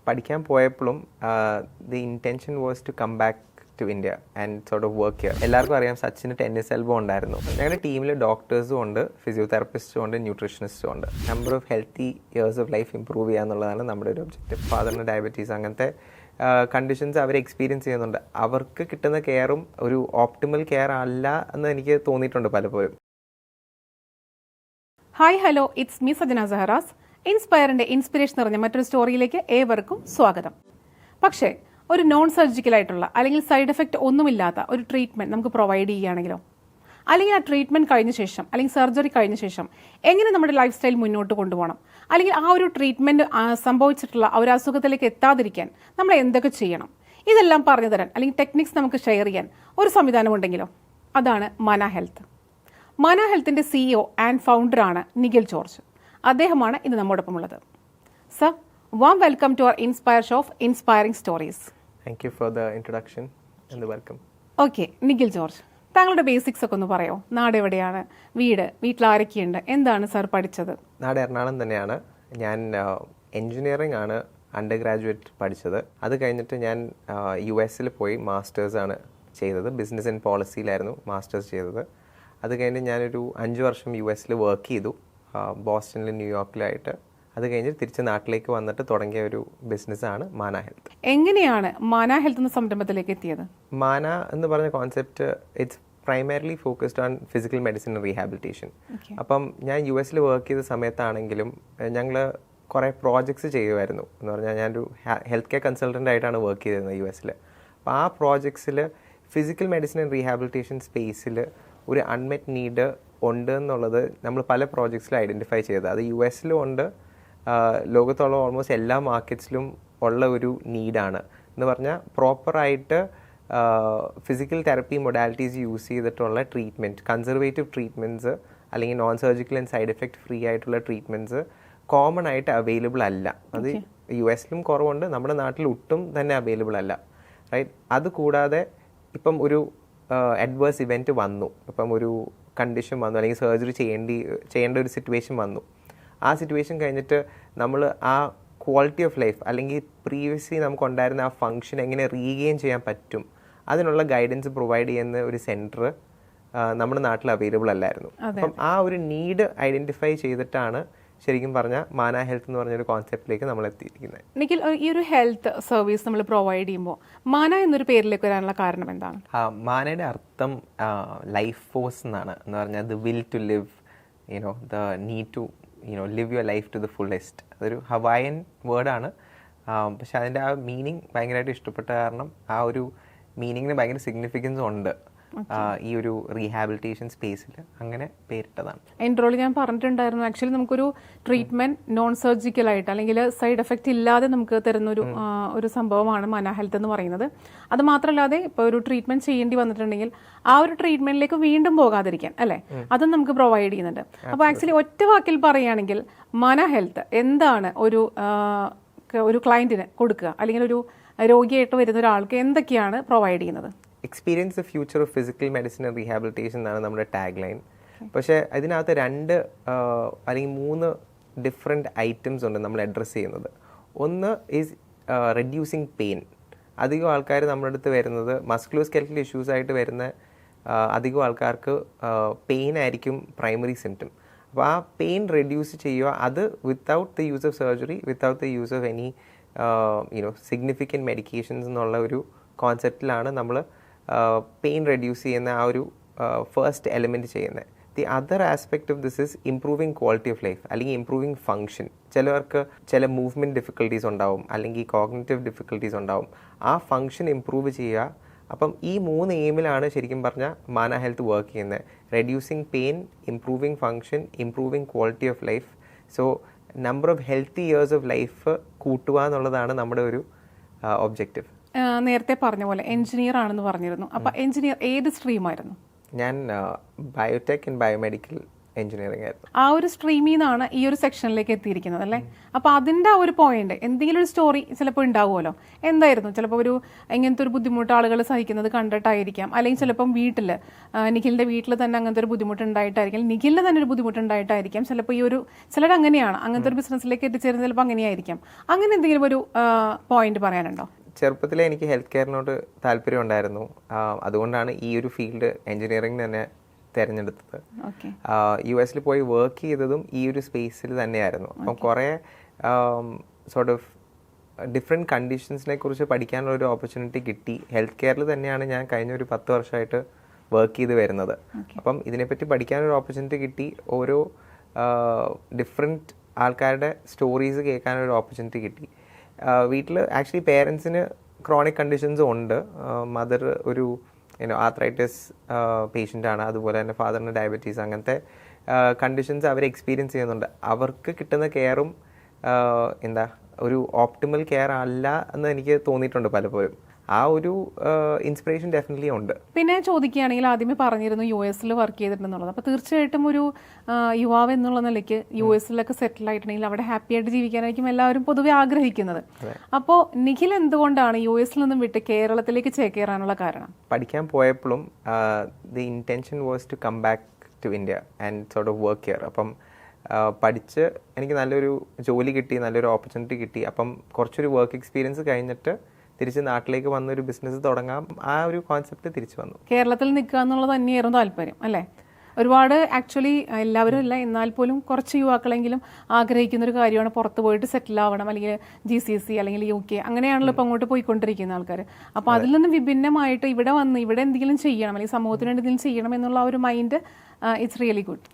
പഠിക്കാൻ പോയപ്പോഴും the intention was to come back to India and sort of work here. എല്ലാവർക്കും അറിയാം സച്ചിന് tennis elbow ഉണ്ടായിരുന്നു. ഞങ്ങളുടെ ടീമിൽ ഡോക്ടേഴ്സും ഉണ്ട്, ഫിസിയോതെറാപ്പിസ്റ്റും ഉണ്ട്, ന്യൂട്രീഷനിസ്റ്റും ഉണ്ട്. Number of healthy years of life improve ചെയ്യുക എന്നുള്ളതാണ് നമ്മുടെ ഒരു ഒബ്ജക്റ്റീവ്. ഫാദറിന് ഡയബറ്റീസ് അങ്ങനത്തെ കണ്ടീഷൻസ് അവർ എക്സ്പീരിയൻസ് ചെയ്യുന്നുണ്ട്. അവർക്ക് കിട്ടുന്ന കെയറും ഒരു ഓപ്റ്റിമൽ കെയർ അല്ല എന്ന് എനിക്ക് തോന്നിയിട്ടുണ്ട് പലപ്പോഴും. Hi hello, it's me Sajana Saharas. ഇൻസ്പയറിന്റെ ഇൻസ്പിറേഷൻ നിറഞ്ഞ മറ്റൊരു സ്റ്റോറിയിലേക്ക് ഏവർക്കും സ്വാഗതം. പക്ഷേ ഒരു നോൺ സർജിക്കൽ ആയിട്ടുള്ള അല്ലെങ്കിൽ സൈഡ് എഫക്റ്റ് ഒന്നുമില്ലാത്ത ഒരു ട്രീറ്റ്മെന്റ് നമുക്ക് പ്രൊവൈഡ് ചെയ്യുകയാണെങ്കിലോ, അല്ലെങ്കിൽ ആ ട്രീറ്റ്മെന്റ് കഴിഞ്ഞ ശേഷം അല്ലെങ്കിൽ സർജറി കഴിഞ്ഞ ശേഷം എങ്ങനെ നമ്മുടെ ലൈഫ് സ്റ്റൈൽ മുന്നോട്ട് കൊണ്ടുപോകണം, അല്ലെങ്കിൽ ആ ഒരു ട്രീറ്റ്മെന്റ് സംഭവിച്ചിട്ടുള്ള ആ ഒരു അസുഖത്തിലേക്ക് എത്താതിരിക്കാൻ നമ്മൾ എന്തൊക്കെ ചെയ്യണം, ഇതെല്ലാം പറഞ്ഞു തരാൻ അല്ലെങ്കിൽ ടെക്നിക്സ് നമുക്ക് ഷെയർ ചെയ്യാൻ ഒരു സംവിധാനമുണ്ടെങ്കിലോ, അതാണ് മന ഹെൽത്ത്. മന ഹെൽത്തിന്റെ CEO ആൻഡ് ഫൗണ്ടറാണ് നിഖിൽ ജോർജ്. അദ്ദേഹമാണ് ഇന്ന് നമ്മോടൊപ്പം ഉള്ളത്. Sir, warm welcome to our inspire show of inspiring stories. Thank you for the introduction and welcome. Okay, Nikhil George, താങ്കളുടെ ബേസിക്സ് ഒക്കെ ഒന്ന് പറയോ? നാട് എവിടെയാണ്, വീട്ടിൽ ആരൊക്കെയുണ്ട്, എന്താണ് സാർ പഠിച്ചത്? നാട് എറണാകുളം തന്നെയാണ്. ഞാൻ എൻജിനീയറിംഗ് ആണ് അണ്ടർ ഗ്രാജുവേറ്റ് പഠിച്ചത്. അത് കഴിഞ്ഞിട്ട് ഞാൻ US പോയി മാസ്റ്റേഴ്സാണ് ചെയ്തത്. ബിസിനസ് ആൻഡ് പോളിസിയിലായിരുന്നു മാസ്റ്റേഴ്സ് ചെയ്തത്. അത് കഴിഞ്ഞ് ഞാനൊരു 5 വർഷം US വർക്ക് ചെയ്തു, ബോസ്റ്റണിലും ന്യൂയോർക്കിലായിട്ട്. അത് കഴിഞ്ഞ് തിരിച്ച് നാട്ടിലേക്ക് വന്നിട്ട് തുടങ്ങിയ ഒരു ബിസിനസ്സാണ് മാന ഹെൽത്ത്. എങ്ങനെയാണ് മാന ഹെൽത്ത് എന്ന സംരംഭത്തിലേക്ക് എത്തിയത്? മാന എന്ന് പറഞ്ഞ concept it's primarily focused on physical medicine rehabilitation. അപ്പം ഞാൻ US വർക്ക് ചെയ്ത സമയത്താണെങ്കിലും ഞങ്ങൾ കുറേ പ്രോജക്ട്സ് ചെയ്യുമായിരുന്നു. എന്ന് പറഞ്ഞാൽ ഞാനൊരു ഹെൽത്ത് കെയർ കൺസൾട്ടൻ്റ് ആയിട്ടാണ് വർക്ക് ചെയ്തിരുന്നത് US. അപ്പോൾ ആ പ്രോജക്ട്സിൽ ഫിസിക്കൽ മെഡിസിൻ ആൻഡ് റീഹാബിലിറ്റേഷൻ സ്പേസിൽ ഒരു അൺമെറ്റ് നീഡ് ഉണ്ട് എന്നുള്ളത് നമ്മൾ പല പ്രോജക്ട്സിലും ഐഡൻറ്റിഫൈ ചെയ്തത്. അത് US ഉണ്ട്, ലോകത്തുള്ള ഓൾമോസ്റ്റ് എല്ലാ മാർക്കറ്റ്സിലും ഉള്ള ഒരു നീഡാണ്. എന്ന് പറഞ്ഞാൽ പ്രോപ്പറായിട്ട് ഫിസിക്കൽ തെറപ്പി മൊഡാലിറ്റീസ് യൂസ് ചെയ്തിട്ടുള്ള ട്രീറ്റ്മെൻറ്റ്, കൺസർവേറ്റീവ് ട്രീറ്റ്മെൻറ്റ്സ് അല്ലെങ്കിൽ non surgical and side effect free ആയിട്ടുള്ള ട്രീറ്റ്മെൻറ്റ്സ് കോമൺ ആയിട്ട് അവൈലബിൾ അല്ല. അത് US കുറവുണ്ട്, നമ്മുടെ നാട്ടിൽ ഒട്ടും തന്നെ അവൈലബിൾ അല്ല, റൈറ്റ്? അതുകൂടാതെ ഇപ്പം ഒരു അഡ്വേഴ്സ് ഇവൻറ്റ് വന്നു, ഇപ്പം ഒരു കണ്ടീഷൻ വന്നു അല്ലെങ്കിൽ സർജറി ചെയ്യേണ്ട ഒരു സിറ്റുവേഷൻ വന്നു. ആ സിറ്റുവേഷൻ കഴിഞ്ഞിട്ട് നമ്മൾ ആ ക്വാളിറ്റി ഓഫ് ലൈഫ് അല്ലെങ്കിൽ പ്രീവിയസ്ലി നമുക്കുണ്ടായിരുന്ന ആ ഫംഗ്ഷൻ എങ്ങനെ റീഗെയിൻ ചെയ്യാൻ പറ്റും, അതിനുള്ള ഗൈഡൻസ് പ്രൊവൈഡ് ചെയ്യുന്ന ഒരു സെൻറ്റർ നമ്മുടെ നാട്ടിൽ അവൈലബിൾ അല്ലായിരുന്നു. അപ്പം ആ ഒരു നീഡ് ഐഡൻറ്റിഫൈ ചെയ്തിട്ടാണ് ശരിക്കും പറഞ്ഞാൽ മാന ഹെൽത്ത് എന്ന് പറഞ്ഞൊരു കോൺസെപ്റ്റിലേക്ക് നമ്മൾ എത്തിയിരിക്കുന്നത്. നിഖിൽ, ഈ ഒരു ഹെൽത്ത് സർവീസ് നമ്മൾ പ്രൊവൈഡ് ചെയ്യുമ്പോൾ മാന എന്നൊരു പേരിലേക്ക് വരാനുള്ള കാരണം എന്താണ്? മാനയുടെ അർത്ഥം ലൈഫ് ഫോഴ്സ് എന്നാണ്. എന്ന് പറഞ്ഞാൽ the will to live, the need to live your life to the fullest. അതൊരു ഹവായൻ വേർഡാണ്. പക്ഷെ അതിൻ്റെ ആ മീനിങ് ഭയങ്കരമായിട്ട് ഇഷ്ടപ്പെട്ട കാരണം ആ ഒരു മീനിങ്ങിന് ഭയങ്കര സിഗ്നിഫിക്കൻസ് ഉണ്ട് ഈ ഒരു റീഹാബിലിറ്റേഷൻ സ്പേസിൽ. അങ്ങനെ പേരിട്ടതാണ്. ഇൻട്രോയിൽ ഞാൻ പറഞ്ഞിട്ടുണ്ടായിരുന്നു, ആക്ച്വലി നമുക്കൊരു ട്രീറ്റ്മെന്റ് നോൺ സർജിക്കൽ ആയിട്ട് അല്ലെങ്കിൽ സൈഡ് എഫക്റ്റ് ഇല്ലാതെ നമുക്ക് തരുന്ന ഒരു സംഭവമാണ് മന ഹെൽത്ത് എന്ന് പറയുന്നത്. അത് മാത്രമല്ലാതെ ഇപ്പോൾ ഒരു ട്രീറ്റ്മെന്റ് ചെയ്യേണ്ടി വന്നിട്ടുണ്ടെങ്കിൽ ആ ഒരു ട്രീറ്റ്മെന്റിലേക്ക് വീണ്ടും പോകാതിരിക്കാൻ, അല്ലെ, അതും നമുക്ക് പ്രൊവൈഡ് ചെയ്യുന്നുണ്ട്. അപ്പോൾ ആക്ച്വലി ഒറ്റ വാക്കിൽ പറയുകയാണെങ്കിൽ മന ഹെൽത്ത് എന്താണ് ഒരു ക്ലയന്റിന് കൊടുക്കുക, അല്ലെങ്കിൽ ഒരു രോഗിയായിട്ട് വരുന്ന ഒരാൾക്ക് എന്തൊക്കെയാണ് പ്രൊവൈഡ് ചെയ്യുന്നത്? Experience the future of physical medicine and rehabilitation എന്നാണ് നമ്മുടെ ടാഗ് ലൈൻ. പക്ഷേ അതിനകത്ത് 2 അല്ലെങ്കിൽ 3 ഡിഫറെൻറ്റ് ഐറ്റംസ് ഉണ്ട് നമ്മൾ അഡ്രസ്സ് ചെയ്യുന്നത്. ഒന്ന് ഈസ് റെഡ്യൂസിങ് പെയിൻ. അധികം ആൾക്കാർ നമ്മുടെ അടുത്ത് വരുന്നത് മസ്കുലോസ്കെലറ്റൽ ഇഷ്യൂസ് ആയിട്ട് വരുന്ന അധികം ആൾക്കാർക്ക് പെയിൻ ആയിരിക്കും പ്രൈമറി സിംറ്റം. അപ്പോൾ ആ പെയിൻ റെഡ്യൂസ് ചെയ്യുക, അത് without the use of surgery, without the use of any significant medications എന്നുള്ള ഒരു കോൺസെപ്റ്റിലാണ് നമ്മൾ പെയിൻ റെഡ്യൂസ് ചെയ്യുന്ന ആ ഒരു ഫസ്റ്റ് എലിമെൻറ്റ് ചെയ്യുന്നത്. The other aspect of this is improving quality of life അല്ലെങ്കിൽ ഇംപ്രൂവിങ് ഫങ്ഷൻ. ചിലവർക്ക് ചില മൂവ്മെൻറ്റ് ഡിഫിക്കൽട്ടീസ് ഉണ്ടാവും, അല്ലെങ്കിൽ കോഗ്നിറ്റീവ് ഡിഫിക്കൽട്ടീസ് ഉണ്ടാവും. ആ ഫങ്ഷൻ ഇംപ്രൂവ് ചെയ്യുക. അപ്പം ഈ 3 എയിമിലാണ് ശരിക്കും പറഞ്ഞാൽ മാന ഹെൽത്ത് വർക്ക് ചെയ്യുന്നത്. Reducing pain, improving function, improving quality of life. So number of healthy years of life കൂട്ടുക എന്നുള്ളതാണ് നമ്മുടെ ഒരു ഒബ്ജക്റ്റീവ്. നേരത്തെ പറഞ്ഞ പോലെ എഞ്ചിനീയർ ആണെന്ന് പറഞ്ഞിരുന്നു. അപ്പോൾ എഞ്ചിനീയർ ഏത് സ്ട്രീമായിരുന്നു? ഞാൻ ബയോടെക് ആൻഡ് ബയോമെഡിക്കൽ എഞ്ചിനീയറിംഗ് ആയിരുന്നു. ആ ഒരു സ്ട്രീമിൽ നിന്നാണ് ഈ ഒരു സെക്ഷനിലേക്ക് എത്തിയിരിക്കുന്നത് അല്ലേ? അപ്പോൾ അതിൻ്റെ ആ ഒരു പോയിന്റ് എന്തെങ്കിലും ഒരു സ്റ്റോറി ചിലപ്പോൾ ഉണ്ടാവുമല്ലോ. എന്തായിരുന്നു ചിലപ്പോൾ ഒരു ഇങ്ങനത്തെ ഒരു ബുദ്ധിമുട്ട് ആളുകൾ സഹിക്കുന്നത് കണ്ടിട്ടായിരിക്കാം, അല്ലെങ്കിൽ ചിലപ്പം വീട്ടിൽ നിഖിലിൻ്റെ വീട്ടിൽ തന്നെ അങ്ങനത്തെ ഒരു ബുദ്ധിമുട്ട് ഉണ്ടായിട്ടായിരിക്കും, നിഖിലിന് തന്നെ ഒരു ബുദ്ധിമുട്ട് ഉണ്ടായിട്ടായിരിക്കാം. ചിലപ്പോൾ ഈ ഒരു ചിലർ അങ്ങനെയാണ്, അങ്ങനത്തെ ഒരു ബിസിനസ്സിലേക്ക് എത്തിച്ചേരുന്നത് ചിലപ്പോൾ അങ്ങനെയായിരിക്കാം. അങ്ങനെ എന്തെങ്കിലും ഒരു പോയിന്റ് പറയാനുണ്ടോ? ചെറുപ്പത്തിലെ എനിക്ക് ഹെൽത്ത് കെയറിനോട് താല്പര്യം ഉണ്ടായിരുന്നു. അതുകൊണ്ടാണ് ഈ ഒരു ഫീൽഡ് എഞ്ചിനീയറിംഗ് തന്നെ തിരഞ്ഞെടുത്തത്. US പോയി വർക്ക് ചെയ്തതും ഈ ഒരു സ്പേസിൽ തന്നെയായിരുന്നു. അപ്പം കുറേ സോർട്ട് ഓഫ് ഡിഫറെൻറ്റ് കണ്ടീഷൻസിനെ കുറിച്ച് പഠിക്കാനുള്ള ഒരു ഓപ്പർച്യൂണിറ്റി കിട്ടി. ഹെൽത്ത് കെയറിൽ തന്നെയാണ് ഞാൻ കഴിഞ്ഞ ഒരു 10 വർഷമായിട്ട് വർക്ക് ചെയ്ത് വരുന്നത്. അപ്പം ഇതിനെപ്പറ്റി പഠിക്കാനൊരു ഓപ്പർച്യൂണിറ്റി കിട്ടി. ഓരോ ഡിഫറെൻറ്റ് ആൾക്കാരുടെ സ്റ്റോറീസ് കേൾക്കാനൊരു ഓപ്പർച്യൂണിറ്റി കിട്ടി. വീട്ടിൽ ആക്ച്വലി പേരൻസിന് ക്രോണിക് കണ്ടീഷൻസും ഉണ്ട്. മദർ ഒരു ആർത്രൈറ്റിസ് പേഷ്യൻ്റ് ആണ്, അതുപോലെ തന്നെ ഫാദറിന് ഡയബറ്റീസ്, അങ്ങനത്തെ കണ്ടീഷൻസ് അവർ എക്സ്പീരിയൻസ് ചെയ്യുന്നുണ്ട്. അവർക്ക് കിട്ടുന്ന കെയറും ഒരു ഓപ്റ്റിമൽ കെയർ അല്ല എന്ന് എനിക്ക് തോന്നിയിട്ടുണ്ട് പലപ്പോഴും. ആ ഒരു ഇൻസ്പിറേഷൻ ഡെഫിനറ്റ്ലി ഉണ്ട്. പിന്നെ ചോദിക്കുകയാണെങ്കിൽ ആദ്യമേ പറഞ്ഞിരുന്നു US വർക്ക് ചെയ്തിട്ടുണ്ടെന്നുള്ളത്. അപ്പോൾ തീർച്ചയായിട്ടും ഒരു യുവാവ് എന്നുള്ള നിലയ്ക്ക് US സെറ്റിൽ ആയിട്ടുണ്ടെങ്കിൽ അവിടെ ഹാപ്പി ആയിട്ട് ജീവിക്കാനായിരിക്കും എല്ലാവരും പൊതുവെ ആഗ്രഹിക്കുന്നത്. അപ്പോൾ നിഖിൽ എന്തുകൊണ്ടാണ് US നിന്നും വിട്ട് കേരളത്തിലേക്ക് ചേക്കേറാനുള്ള കാരണം? പഠിക്കാൻ പോയപ്പോഴും the intention was to come back to India and sort of work here. അപ്പം പഠിച്ച് എനിക്ക് നല്ലൊരു ജോലി കിട്ടി, നല്ലൊരു ഓപ്പർച്യൂണിറ്റി കിട്ടി. അപ്പം കുറച്ചൊരു വർക്ക് എക്സ്പീരിയൻസ് കഴിഞ്ഞിട്ട് തിരിച്ച് നാട്ടിലേക്ക് വന്നൊരു ബിസിനസ് തുടങ്ങാം, ആ ഒരു കോൺസെപ്റ്റ് തിരിച്ചു വന്നു. കേരളത്തിൽ നിൽക്കുക എന്നുള്ളത് തന്നെയായിരുന്നു താല്പര്യം അല്ലേ? ഒരുപാട് ആക്ച്വലി എല്ലാവരും ഇല്ല, എന്നാൽ പോലും കുറച്ച് യുവാക്കളെങ്കിലും ആഗ്രഹിക്കുന്ന ഒരു കാര്യമാണ് പുറത്ത് പോയിട്ട് സെറ്റിൽ ആവണം, അല്ലെങ്കിൽ GCC അല്ലെങ്കിൽ UK അങ്ങനെയാണല്ലോ ഇപ്പോൾ അങ്ങോട്ട് പോയിക്കൊണ്ടിരിക്കുന്ന ആൾക്കാർ. അപ്പോൾ അതിൽ നിന്ന് വിഭിന്നമായിട്ട് ഇവിടെ വന്ന് ഇവിടെ എന്തെങ്കിലും ചെയ്യണം, അല്ലെങ്കിൽ സമൂഹത്തിന് വേണ്ടി എന്തെങ്കിലും ചെയ്യണം എന്നുള്ള ആ ഒരു മൈൻഡ് ഇറ്റ്സ് റിയലി ഗുഡ്.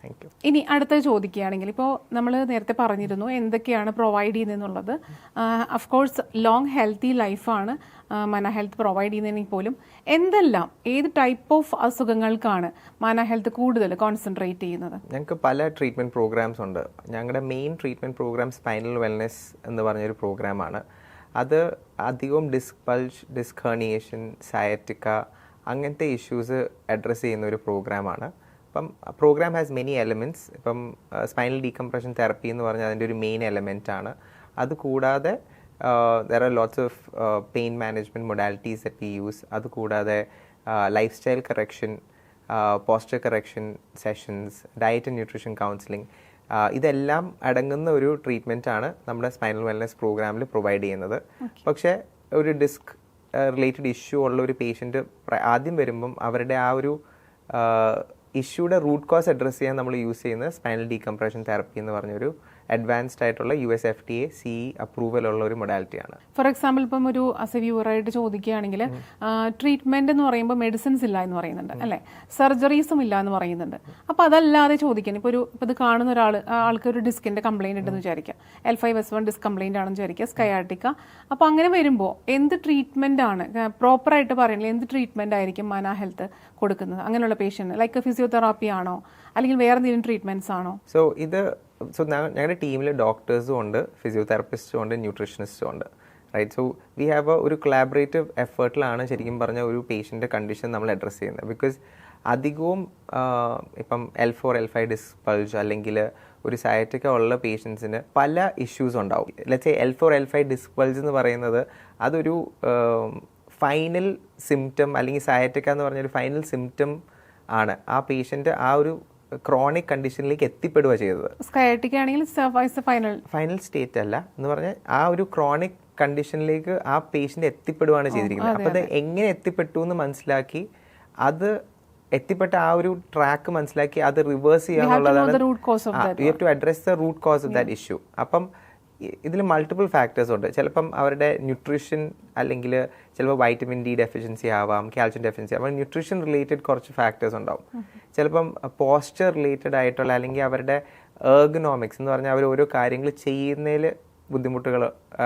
ഇനി അടുത്ത ചോദിക്കുകയാണെങ്കിൽ, ഇപ്പോൾ നമ്മൾ നേരത്തെ പറഞ്ഞിരുന്നു എന്തൊക്കെയാണ് പ്രൊവൈഡ് ചെയ്യുന്നതെന്നുള്ളത്. അഫ്കോഴ്സ് ലോങ് ഹെൽത്തി ലൈഫാണ് മന ഹെൽത്ത് പ്രൊവൈഡ് ചെയ്യുന്നതിന് പോലും എന്തെല്ലാം ഏത് ടൈപ്പ് ഓഫ് അസുഖങ്ങൾക്കാണ് മന ഹെൽത്ത് കൂടുതൽ കോൺസെൻട്രേറ്റ് ചെയ്യുന്നത്? ഞങ്ങൾക്ക് പല ട്രീറ്റ്മെൻറ്റ് പ്രോഗ്രാംസ് ഉണ്ട്. ഞങ്ങളുടെ main treatment program spinal wellness എന്ന് പറഞ്ഞൊരു പ്രോഗ്രാമാണ്. അത് അധികവും disc bulge, disc herniation, sciatica അങ്ങനത്തെ ഇഷ്യൂസ് അഡ്രസ്സ് ചെയ്യുന്ന ഒരു പ്രോഗ്രാമാണ്. അപ്പം പ്രോഗ്രാം ഹാസ് മെനി എലമെൻറ്റ്സ്. ഇപ്പം സ്പൈനൽ ഡീകംപ്രഷൻ തെറപ്പി എന്ന് പറഞ്ഞാൽ അതിൻ്റെ ഒരു മെയിൻ എലമെൻ്റ് ആണ്. അതുകൂടാതെ there are lots of pain management modalities that we use. അതുകൂടാതെ lifestyle correction, posture correction sessions, diet and nutrition counseling, ഇതെല്ലാം അടങ്ങുന്ന ഒരു ട്രീറ്റ്മെൻ്റ് ആണ് നമ്മുടെ സ്പൈനൽ വെൽനെസ് പ്രോഗ്രാമിൽ പ്രൊവൈഡ് ചെയ്യുന്നത്. പക്ഷേ ഒരു ഡിസ്ക് റിലേറ്റഡ് ഇഷ്യൂ ഉള്ള ഒരു പേഷ്യൻ്റ് ആദ്യം വരുമ്പം അവരുടെ ആ ഒരു ഇഷ്യൂയുടെ റൂട്ട് കോസ് അഡ്രസ്സ് ചെയ്യാൻ നമ്മൾ യൂസ് ചെയ്യുന്നത് സ്പൈനൽ ഡീകംപ്രഷൻ തെറപ്പി എന്ന് പറഞ്ഞൊരു അഡ്വാൻസ്ഡ് ആയിട്ടുള്ള US FDA CE അപ്രൂവൽ ഉള്ള ഒരു മൊഡാലിറ്റിയാണ്. ഫോർ എക്സാമ്പിൾ ഇപ്പം ഒരു വ്യൂവറായിട്ട് ചോദിക്കുകയാണെങ്കിൽ ട്രീറ്റ്മെന്റ് എന്ന് പറയുമ്പോൾ മെഡിസിൻസ് ഇല്ല എന്ന് പറയുന്നുണ്ട് അല്ലേ, സർജറീസും ഇല്ല എന്ന് പറയുന്നുണ്ട്. അപ്പോൾ അതല്ലാതെ ചോദിക്കാൻ ഇപ്പോൾ ഇത് കാണുന്ന ആൾക്ക് ഒരു ഡിസ്കിന്റെ കംപ്ലൈന്റ് ഉണ്ടെന്ന് വിചാരിക്കുക, L5S1 ഡിസ്ക് കംപ്ലൈന്റ് ആണെന്ന് വിചാരിക്കുക, സ്കയാർട്ടിക്ക. അപ്പോൾ അങ്ങനെ വരുമ്പോൾ എന്ത് ട്രീറ്റ്മെന്റ് ആണ് പ്രോപ്പറായിട്ട് പറയുന്നത്, എന്ത് ട്രീറ്റ്മെന്റ് ആയിരിക്കും മന ഹെൽത്ത് കൊടുക്കുന്നത് അങ്ങനെയുള്ള പേഷ്യന്റ്? ലൈക്ക് ഫിസിയോതെറാപ്പി ആണോ അല്ലെങ്കിൽ വേറെ എന്തെങ്കിലും ട്രീറ്റ്മെന്റ്സ് ആണോ? ഞങ്ങളുടെ ടീമിൽ ഡോക്ടേഴ്സും ഉണ്ട്, ഫിസിയോതെറാപ്പിസ്റ്റും ഉണ്ട്, ന്യൂട്രീഷനിസ്റ്റും ഉണ്ട്. റൈറ്റ്. സോ വി ഹാവ് ഒരു കൊളാബറേറ്റീവ് എഫേർട്ടിലാണ് ശരിക്കും പറഞ്ഞ ഒരു പേഷ്യൻ്റെ കണ്ടീഷൻ നമ്മൾ അഡ്രസ്സ് ചെയ്യുന്നത്. ബിക്കോസ് അധികവും ഇപ്പം L4, L5 ഡിസ്ക് ബൾജ് അല്ലെങ്കിൽ ഒരു സയറ്റിക്ക ഉള്ള പേഷ്യൻസിന് പല ഇഷ്യൂസ് ഉണ്ടാവും. Let's say L4, L5 disc bulge എന്ന് പറയുന്നത് അതൊരു ഫൈനൽ സിംറ്റം, അല്ലെങ്കിൽ സയറ്റിക്ക എന്ന് പറഞ്ഞൊരു ഫൈനൽ സിംറ്റം ആണ്. ആ പേഷ്യൻ്റ് ആ ഒരു ക്രോണിക് കണ്ടീഷനിലേക്ക് എത്തിപ്പെടുക ചെയ്തത്. ഫൈനൽ സ്റ്റേറ്റ് അല്ല എന്ന് പറഞ്ഞാൽ ആ ഒരു ക്രോണിക് കണ്ടീഷനിലേക്ക് ആ പേഷ്യൻ്റ് എത്തിപ്പെടുകയാണ് ചെയ്തിരിക്കുന്നത്. അപ്പോൾ അത് എങ്ങനെ എത്തിപ്പെട്ടു എന്ന് മനസ്സിലാക്കി, അത് എത്തിപ്പെട്ട ആ ഒരു ട്രാക്ക് മനസ്സിലാക്കി അത് റിവേഴ്സ് ചെയ്യാന്നുള്ളതാണ്. You have to address the root cause of that issue. അപ്പം ഇതിൽ മൾട്ടിപ്പിൾ ഫാക്ടേഴ്സ് ഉണ്ട്. ചിലപ്പം അവരുടെ ന്യൂട്രീഷൻ, അല്ലെങ്കിൽ ചിലപ്പോൾ വൈറ്റമിൻ D ഡെഫിഷ്യൻസി ആവാം, കാൽഷ്യം ഡെഫിഷ്യൻസി ആവാം. ന്യൂട്രീഷൻ റിലേറ്റഡ് കുറച്ച് ഫാക്ടേഴ്സ് ഉണ്ടാവും. ചിലപ്പം പോസ്ചർ റിലേറ്റഡ് ആയിട്ടുള്ള, അല്ലെങ്കിൽ അവരുടെ എർഗനോമിക്സ് എന്ന് പറഞ്ഞാൽ അവർ ഓരോ കാര്യങ്ങൾ ചെയ്യുന്നതിൽ ബുദ്ധിമുട്ടുകൾ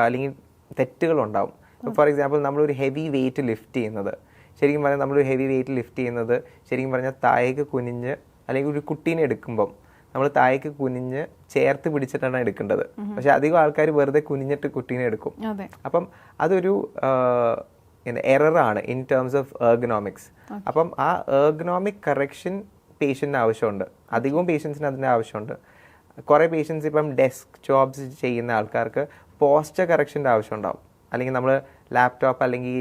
അല്ലെങ്കിൽ തെറ്റുകളുണ്ടാവും. ഫോർ എക്സാമ്പിൾ നമ്മളൊരു ഹെവി വെയിറ്റ് ലിഫ്റ്റ് ചെയ്യുന്നത്, ശരിക്കും പറഞ്ഞാൽ നമ്മളൊരു ഹെവി വെയിറ്റ് ലിഫ്റ്റ് ചെയ്യുന്നത് ശരിക്കും പറഞ്ഞാൽ താഴേക്ക് കുനിഞ്ഞ്, അല്ലെങ്കിൽ ഒരു കുട്ടീനെ എടുക്കുമ്പം നമ്മൾ താഴേക്ക് കുനിഞ്ഞ് ചേർത്ത് പിടിച്ചിട്ടാണ് എടുക്കേണ്ടത്. പക്ഷെ അധികം ആൾക്കാർ വെറുതെ കുനിഞ്ഞിട്ട് കുട്ടീനെ എടുക്കും. അപ്പം അതൊരു എററാണ് ഇൻ ടേംസ് ഓഫ് എർഗനോമിക്സ്. അപ്പം ആ എർഗനോമിക് കറക്ഷൻ പേഷ്യൻറ്റിന് ആവശ്യമുണ്ട്, അധികവും പേഷ്യൻസിന് അതിൻ്റെ ആവശ്യമുണ്ട്. കുറേ പേഷ്യൻസ് ഇപ്പം ഡെസ്ക് ജോബ്സ് ചെയ്യുന്ന ആൾക്കാർക്ക് പോസ്റ്റർ കറക്ഷൻ്റെ ആവശ്യമുണ്ടാവും, അല്ലെങ്കിൽ നമ്മൾ ലാപ്ടോപ്പ് അല്ലെങ്കിൽ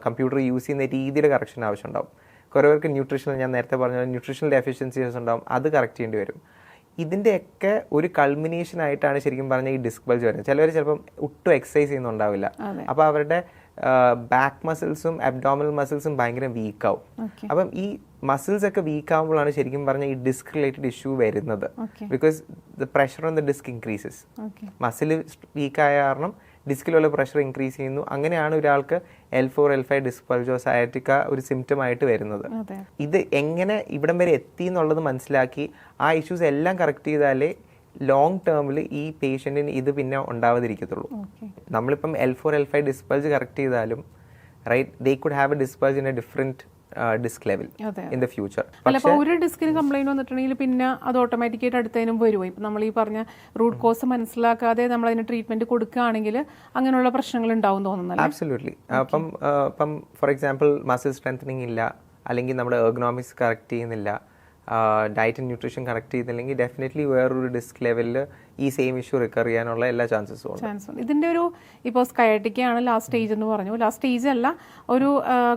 കമ്പ്യൂട്ടർ യൂസ് ചെയ്യുന്ന രീതിയുടെ കറക്ഷൻ ആവശ്യമുണ്ടാവും. കുറേ പേർക്ക് ന്യൂട്രീഷണൽ, ഞാൻ നേരത്തെ പറഞ്ഞ ന്യൂട്രീഷണൽ ഡെഫിഷ്യൻസീസ് ഉണ്ടാവും, അത് കറക്റ്റ് ചെയ്യേണ്ടി വരും. ഇതിൻ്റെയൊക്കെ ഒരു കൾമിനേഷൻ ആയിട്ടാണ് ശരിക്കും പറഞ്ഞാൽ ഈ ഡിസ്ക് ബൾജ് വരുന്നത്. ചിലവർ ചിലപ്പം ഒട്ടും എക്സസൈസ് ചെയ്യുന്നുണ്ടാവില്ല, അപ്പോൾ അവരുടെ ബാക്ക് മസിൽസും അബ്ഡോമിനൽ മസിൽസും ഭയങ്കര വീക്കാവും. അപ്പം ഈ മസിൽസ് ഒക്കെ വീക്ക് ആകുമ്പോഴാണ് ശരിക്കും പറഞ്ഞാൽ ഈ ഡിസ്ക് റിലേറ്റഡ് ഇഷ്യൂ വരുന്നത്. Because the pressure on the disc increases. Muscle വീക്കായ കാരണം ഡിസ്കിലുള്ള പ്രഷർ ഇൻക്രീസ് ചെയ്യുന്നു. അങ്ങനെയാണ് ഒരാൾക്ക് L4 L5 ഡിസ്ക് ബൾജോ സയാറ്റിക്ക ഒരു സിംറ്റം ആയിട്ട് വരുന്നത്. ഇത് എങ്ങനെ ഇവിടം വരെ എത്തി എന്നുള്ളത് മനസ്സിലാക്കി ആ ഇഷ്യൂസ് എല്ലാം കറക്റ്റ് ചെയ്താലേ ലോങ് ടേമിൽ ഈ പേഷ്യൻറ്റിന് ഇത് പിന്നെ ഉണ്ടാവാതിരിക്കത്തുള്ളൂ. നമ്മളിപ്പം L4 L5 disc bulge correct ചെയ്താലും right, they could have a disc bulge in a different disc level in the future. അല്ല, ഒരു ഡിസ്കിന് കംപ്ലൈന്റ് വന്നിട്ടുണ്ടെങ്കിൽ പിന്നെ അത് ഓട്ടോമാറ്റിക്കായിട്ട് അടുത്തതിനും വരുമോ? ഇപ്പം നമ്മൾ ഈ പറഞ്ഞ റൂട്ട് കോസ് മനസ്സിലാക്കാതെ നമ്മൾ അതിന് ട്രീറ്റ്മെന്റ് കൊടുക്കുകയാണെങ്കിൽ അങ്ങനെയുള്ള പ്രശ്നങ്ങൾ ഉണ്ടാവും തോന്നുന്നല്ലോ. ആബ്സല്യൂട്ട്ലി. അപ്പം ഫോർ എക്സാമ്പിൾ മസിൽ സ്ട്രെങ്തനിങ് ഇല്ല, അല്ലെങ്കിൽ നമ്മുടെ എർഗണോമിക്സ് കറക്റ്റ് ചെയ്യുന്നില്ല, ഡയറ്റ് ആൻഡ് ന്യൂട്രീഷൻ കറക്റ്റ് ചെയ്തില്ലെങ്കിൽ ഡെഫിനറ്റ്ലി വേറൊരു ഡിസ്ക് ലെവലിൽ ഈ സെയിം ഇഷ്യൂ റിക്കർ ചെയ്യാനുള്ള എല്ലാ ചാൻസസും ഉണ്ട്. ഇതിന്റെ ഒരു ഇപ്പോൾ സ്കയാറ്റിക്ക ആണ് ലാസ്റ്റ് സ്റ്റേജ് എന്ന് പറഞ്ഞു. ലാസ്റ്റ് സ്റ്റേജ് അല്ല, ഒരു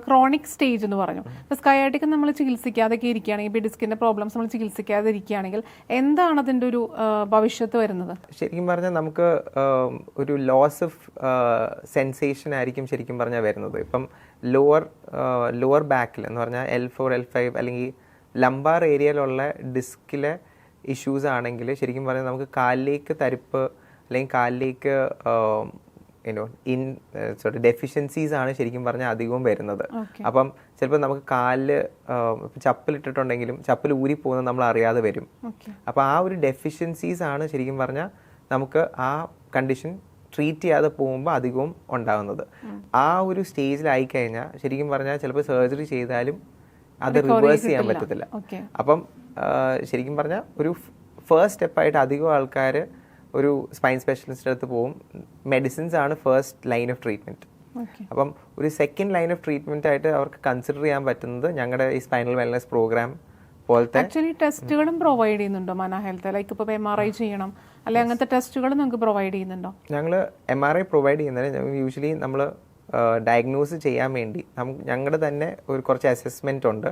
ക്രോണിക് സ്റ്റേജ് എന്ന് പറഞ്ഞു. ഇപ്പോൾ സ്കയാറ്റിക്ക നമ്മൾ ചികിത്സിക്കാതൊക്കെ ഇരിക്കുകയാണെങ്കിൽ, ഇപ്പോൾ ഡിസ്കിന്റെ പ്രോബ്ലംസ് നമ്മൾ ചികിത്സിക്കാതെ ഇരിക്കുകയാണെങ്കിൽ എന്താണ് അതിന്റെ ഒരു ഭവിഷ്യത്ത് വരുന്നത്? ശരിക്കും പറഞ്ഞാൽ നമുക്ക് ഒരു ലോസ് ഓഫ് സെൻസേഷൻ ആയിരിക്കും ശരിക്കും പറഞ്ഞാൽ വരുന്നത്. ഇപ്പം ലോവർ ബാക്കിൽ എന്ന് പറഞ്ഞാൽ L4 L5 അല്ലെങ്കിൽ ലംബാർ ഏരിയയിലുള്ള ഡിസ്കിലെ ഇഷ്യൂസ് ആണെങ്കിൽ ശരിക്കും പറഞ്ഞാൽ നമുക്ക് കാലിലേക്ക് തരിപ്പ് അല്ലെങ്കിൽ കാലിലേക്ക് ഡെഫിഷ്യൻസീസ് ആണ് ശരിക്കും പറഞ്ഞാൽ അധികവും വരുന്നത്. അപ്പം ചിലപ്പോൾ നമുക്ക് കാലിൽ ചപ്പലിട്ടിട്ടുണ്ടെങ്കിലും ചപ്പൽ ഊരിപ്പോകുന്നത് നമ്മൾ അറിയാതെ വരും. അപ്പോൾ ആ ഒരു ഡെഫിഷ്യൻസീസ് ആണ് ശരിക്കും പറഞ്ഞാൽ നമുക്ക് ആ കണ്ടീഷൻ ട്രീറ്റ് ചെയ്യാതെ പോകുമ്പോൾ അധികവും ഉണ്ടാകുന്നത്. ആ ഒരു സ്റ്റേജിലായി കഴിഞ്ഞാൽ ശരിക്കും പറഞ്ഞാൽ ചിലപ്പോൾ സർജറി ചെയ്താലും അത് റിവേഴ്സ് ചെയ്യാൻ പറ്റത്തില്ല. അപ്പം ശരിക്കും പറഞ്ഞാൽ ഒരു ഫസ്റ്റ് സ്റ്റെപ്പായിട്ട് അധികം ആൾക്കാർ ഒരു സ്പൈൻ സ്പെഷ്യലിസ്റ്റിൻ്റെ അടുത്ത് പോകും. മെഡിസിൻസ് ആണ് ഫസ്റ്റ് ലൈൻ ഓഫ് ട്രീറ്റ്മെൻറ്റ്. അപ്പം ഒരു സെക്കൻഡ് ലൈൻ ഓഫ് ട്രീറ്റ്മെൻറ്റ് ആയിട്ട് അവർക്ക് കൺസിഡർ ചെയ്യാൻ പറ്റുന്നത് ഞങ്ങളുടെ ഈ സ്പൈനൽ വെൽനസ് പ്രോഗ്രാം പോലത്തെ ആക്ച്വലി ടെസ്റ്റുകളും പ്രൊവൈഡ് ചെയ്യുന്നുണ്ടോ മാന ഹെൽത്ത്? ലൈക്ക് ഇപ്പോൾ MRI ചെയ്യണം അല്ലെങ്കിൽ അങ്ങനത്തെ ടെസ്റ്റുകൾ നമുക്ക് പ്രൊവൈഡ് ചെയ്യുന്നുണ്ടോ? ഞങ്ങൾ MRI പ്രൊവൈഡ് ചെയ്യുന്നത് യൂഷ്വലി നമ്മൾ ഡയഗ്നോസ് ചെയ്യാൻ വേണ്ടി ഞങ്ങളുടെ തന്നെ ഒരു കുറച്ച് അസസ്മെൻ്റ് ഉണ്ട്.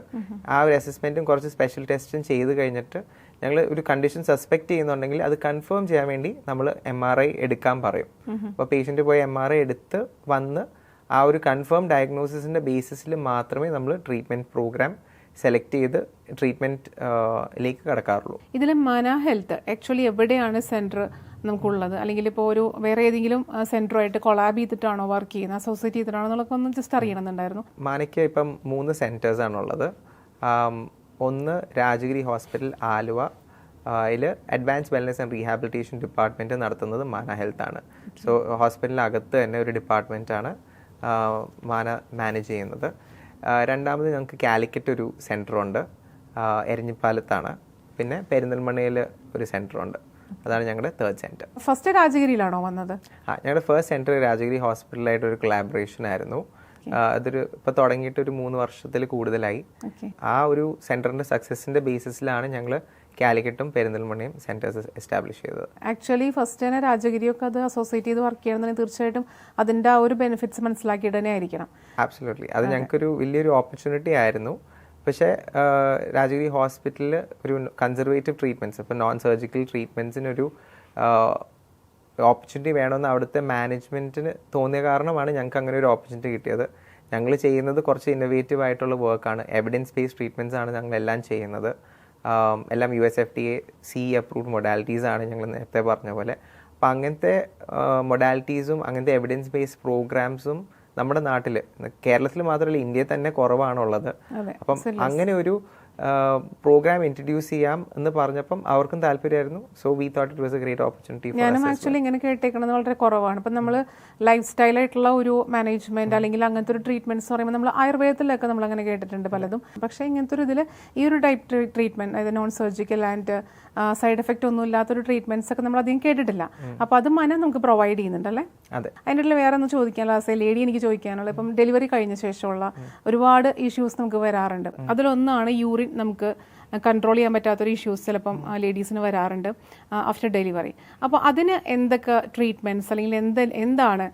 ആ ഒരു അസസ്മെൻറ്റും കുറച്ച് സ്പെഷ്യൽ ടെസ്റ്റും ചെയ്ത് കഴിഞ്ഞിട്ട് ഞങ്ങൾ ഒരു കണ്ടീഷൻ സസ്പെക്ട് ചെയ്യുന്നുണ്ടെങ്കിൽ അത് കൺഫേം ചെയ്യാൻ വേണ്ടി നമ്മൾ MRI എടുക്കാൻ പറയും. അപ്പോൾ പേഷ്യൻ്റ് പോയി MRI എടുത്ത് വന്ന് ആ ഒരു കൺഫേം ഡയഗ്നോസിസിൻ്റെ ബേസിസിൽ മാത്രമേ നമ്മൾ ട്രീറ്റ്മെൻറ്റ് പ്രോഗ്രാം സെലക്ട് ചെയ്ത് ട്രീറ്റ്മെൻറ്റിലേക്ക് കടക്കാറുള്ളൂ. ഇതിൽ മാന ഹെൽത്ത് ആക്ച്വലി എവിടെയാണ് സെൻറ്റർ നമുക്കുള്ളത്? അല്ലെങ്കിൽ ഇപ്പോൾ ഒരു വേറെ ഏതെങ്കിലും സെൻറ്ററുമായിട്ട് കൊളാബ് ചെയ്തിട്ടാണോ വർക്ക് ചെയ്യുന്നത്, അസോസിയേറ്റ് ചെയ്തിട്ടാണോ എന്നുള്ളതൊക്കെ ഒന്ന് ജസ്റ്റ് അറിയണമെന്നുണ്ടായിരുന്നു. മാനയ്ക്ക് ഇപ്പം 3 സെൻറ്റേഴ്സാണുള്ളത്. ഒന്ന് രാജഗിരി ഹോസ്പിറ്റൽ ആലുവ, അതിൽ advance wellness and rehabilitation department നടത്തുന്നത് മാന ഹെൽത്ത് ആണ്. സോ ഹോസ്പിറ്റലിനകത്ത് തന്നെ ഒരു ഡിപ്പാർട്ട്മെൻറ്റാണ് മാന മാനേജ് ചെയ്യുന്നത്. രണ്ടാമത് ഞങ്ങൾക്ക് കാലിക്കറ്റ് ഒരു സെൻറ്ററുണ്ട്, എരഞ്ഞിപ്പാലത്താണ്. പിന്നെ പെരിന്തൽമണ്ണയിൽ ഒരു സെൻറ്ററുണ്ട്. അതാണ് ഞങ്ങളുടെ തേർഡ് സെൻറ്റർ. ഫസ്റ്റ് രാജഗിരിയിലാണോ വന്നത്? ഞങ്ങളുടെ ഫസ്റ്റ് സെൻറ്റർ രാജഗിരി ഹോസ്പിറ്റലായിട്ട് ഒരു കൊളാബറേഷൻ ആയിരുന്നു. അതൊരു ഇപ്പോൾ തുടങ്ങിയിട്ട് ഒരു 3 വർഷത്തിൽ കൂടുതലായി. ആ ഒരു സെൻറ്ററിൻ്റെ സക്സസിൻ്റെ ബേസിസിലാണ് ഞങ്ങൾ കാലിക്കറ്റും പെരിന്തൽമണ്ണയും സെൻറ്റേഴ്സ് എസ്റ്റാബ്ലിഷ് ചെയ്തത്. ആക്ച്വലി ഫസ്റ്റ് തന്നെ രാജഗിരിയൊക്കെ അത് അസോസിയേറ്റ് ചെയ്ത് വർക്ക് ചെയ്യണമെന്നുണ്ടെങ്കിൽ തീർച്ചയായിട്ടും അതിൻ്റെ ആ ഒരു ബെനിഫിറ്റ്സ് മനസ്സിലാക്കിയിട്ട് തന്നെ ആയിരിക്കണം. ആബ്സല്യൂട്ട്ലി. അത് ഞങ്ങൾക്കൊരു വലിയൊരു ഓപ്പർച്യൂണിറ്റി ആയിരുന്നു. പക്ഷേ രാജഗിരി ഹോസ്പിറ്റലിൽ ഒരു കൺസർവേറ്റീവ് ട്രീറ്റ്മെൻറ്റ്സ്, ഇപ്പോൾ നോൺ സർജിക്കൽ ട്രീറ്റ്മെൻറ്റ്സിനൊരു ഓപ്പർച്യൂണിറ്റി വേണമെന്ന് അവിടുത്തെ മാനേജ്മെൻറ്റിന് തോന്നിയ കാരണമാണ് ഞങ്ങൾക്ക് അങ്ങനെ ഒരു ഓപ്പർച്യൂണിറ്റി കിട്ടിയത്. ഞങ്ങൾ ചെയ്യുന്നത് കുറച്ച് ഇന്നോവേറ്റീവ് ആയിട്ടുള്ള വർക്കാണ്. എവിഡൻസ് ബേസ്ഡ് ട്രീറ്റ്മെൻറ്റ്സ് ആണ് ഞങ്ങളെല്ലാം ചെയ്യുന്നത്. എല്ലാം USFDA CE അപ്രൂവ്ഡ് മൊഡാലിറ്റീസാണ് ഞങ്ങൾ നേരത്തെ പറഞ്ഞ പോലെ. അപ്പം അങ്ങനത്തെ മൊഡാലിറ്റീസും അങ്ങനത്തെ എവിഡൻസ് ബേസ്ഡ് പ്രോഗ്രാംസും നമ്മുടെ നാട്ടിൽ, കേരളത്തിൽ മാത്രമല്ല ഇന്ത്യയിൽ തന്നെ കുറവാണുള്ളത്. അപ്പം അങ്ങനെ ഒരു പ്രോഗ്രാം ഇൻട്രൊഡ്യൂസ് ചെയ്യാം എന്ന് പറഞ്ഞപ്പം അവർക്കും താല്പര്യമായിരുന്നു. So we thought it was a great opportunity. ഞാനും ആക്ച്വലി ഇങ്ങനെ കേട്ടേക്കുന്നത് വളരെ കുറവാണ്. ഇപ്പം നമ്മൾ ലൈഫ് സ്റ്റൈലായിട്ടുള്ള ഒരു മാനേജ്മെന്റ് അല്ലെങ്കിൽ അങ്ങനത്തെ ഒരു ട്രീറ്റ്മെന്റ്സ് പറയുമ്പോൾ നമ്മൾ ആയുർവേദത്തിലൊക്കെ നമ്മൾ അങ്ങനെ കേട്ടിട്ടുണ്ട് പലതും. പക്ഷേ ഇങ്ങനത്തെ ഒരു ഇതിൽ ഈ ഒരു ടൈപ്പ് ട്രീറ്റ്മെന്റ്, അതായത് non surgical and side effect ഒന്നും ഇല്ലാത്തൊരു ട്രീറ്റ്മെന്റ്സ് ഒക്കെ നമ്മൾ അധികം കേട്ടിട്ടില്ല. അപ്പോൾ അത് നമുക്ക് പ്രൊവൈഡ് ചെയ്യുന്നുണ്ടല്ലേ? അതിൻ്റെ ഇടയിൽ വേറെ ഒന്ന് ചോദിക്കാനുള്ള ലേഡി എനിക്ക് ചോദിക്കാനുള്ളത്, ഇപ്പം ഡെലിവറി കഴിഞ്ഞ ശേഷമുള്ള ഒരുപാട് ഇഷ്യൂസ് നമുക്ക് വരാറുണ്ട്. അതിലൊന്നാണ് യൂറിൻ നമുക്ക് കൺട്രോൾ ചെയ്യാൻ പറ്റാത്തൊരു ഇഷ്യൂസ് ചിലപ്പം ലേഡീസിന് വരാറുണ്ട് ആഫ്റ്റർ ഡെലിവറി. അപ്പോൾ അതിന് എന്തൊക്കെ ട്രീറ്റ്മെൻറ്റ്സ് അല്ലെങ്കിൽ എന്താണ്